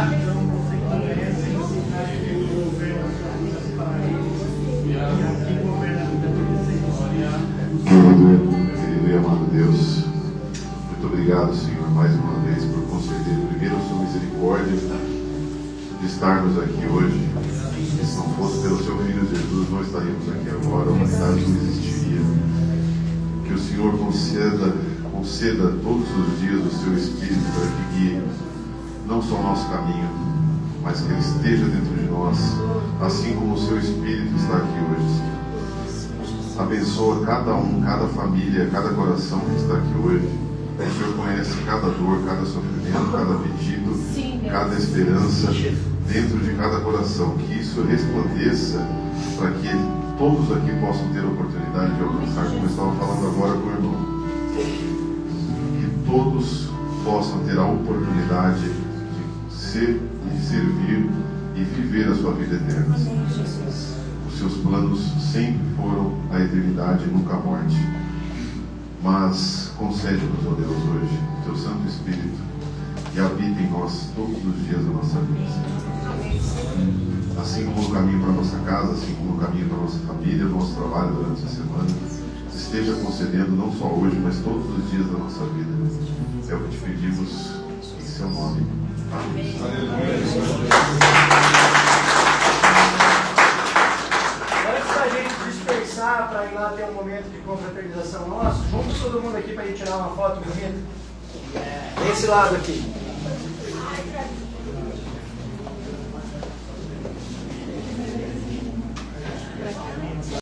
Querido e amado Deus, muito obrigado, Senhor, mais uma vez por conceder primeiro a sua misericórdia de estarmos aqui hoje. E se não fosse pelo seu Filho Jesus, não estaríamos aqui agora, a humanidade não existiria. Que o Senhor conceda todos os dias o seu Espírito para que guie não só o nosso caminho, mas que Ele esteja dentro de nós, assim como o seu Espírito está aqui hoje, Senhor. Abençoa cada um, cada família, cada coração que está aqui hoje. O Senhor conhece cada dor, cada sofrimento, cada pedido, cada esperança dentro de cada coração. Que isso resplandeça para que todos aqui possam ter a oportunidade de alcançar, como eu estava falando agora com o irmão. Que todos possam ter a oportunidade de ser e servir e viver a sua vida eterna. Os seus planos sempre foram a eternidade e nunca a morte. Mas concede-nos, ó Deus, hoje o teu Santo Espírito e habita em nós todos os dias da nossa vida. Assim como no caminho para a nossa casa, assim como no caminho para a nossa família, o nosso trabalho durante a semana, esteja concedendo não só hoje, mas todos os dias da nossa vida. É o que te pedimos em seu nome. Amém. Antes da gente dispersar para ir lá ter um momento de confraternização nosso, vamos todo mundo aqui para ir tirar uma foto bonita. Desse lado aqui.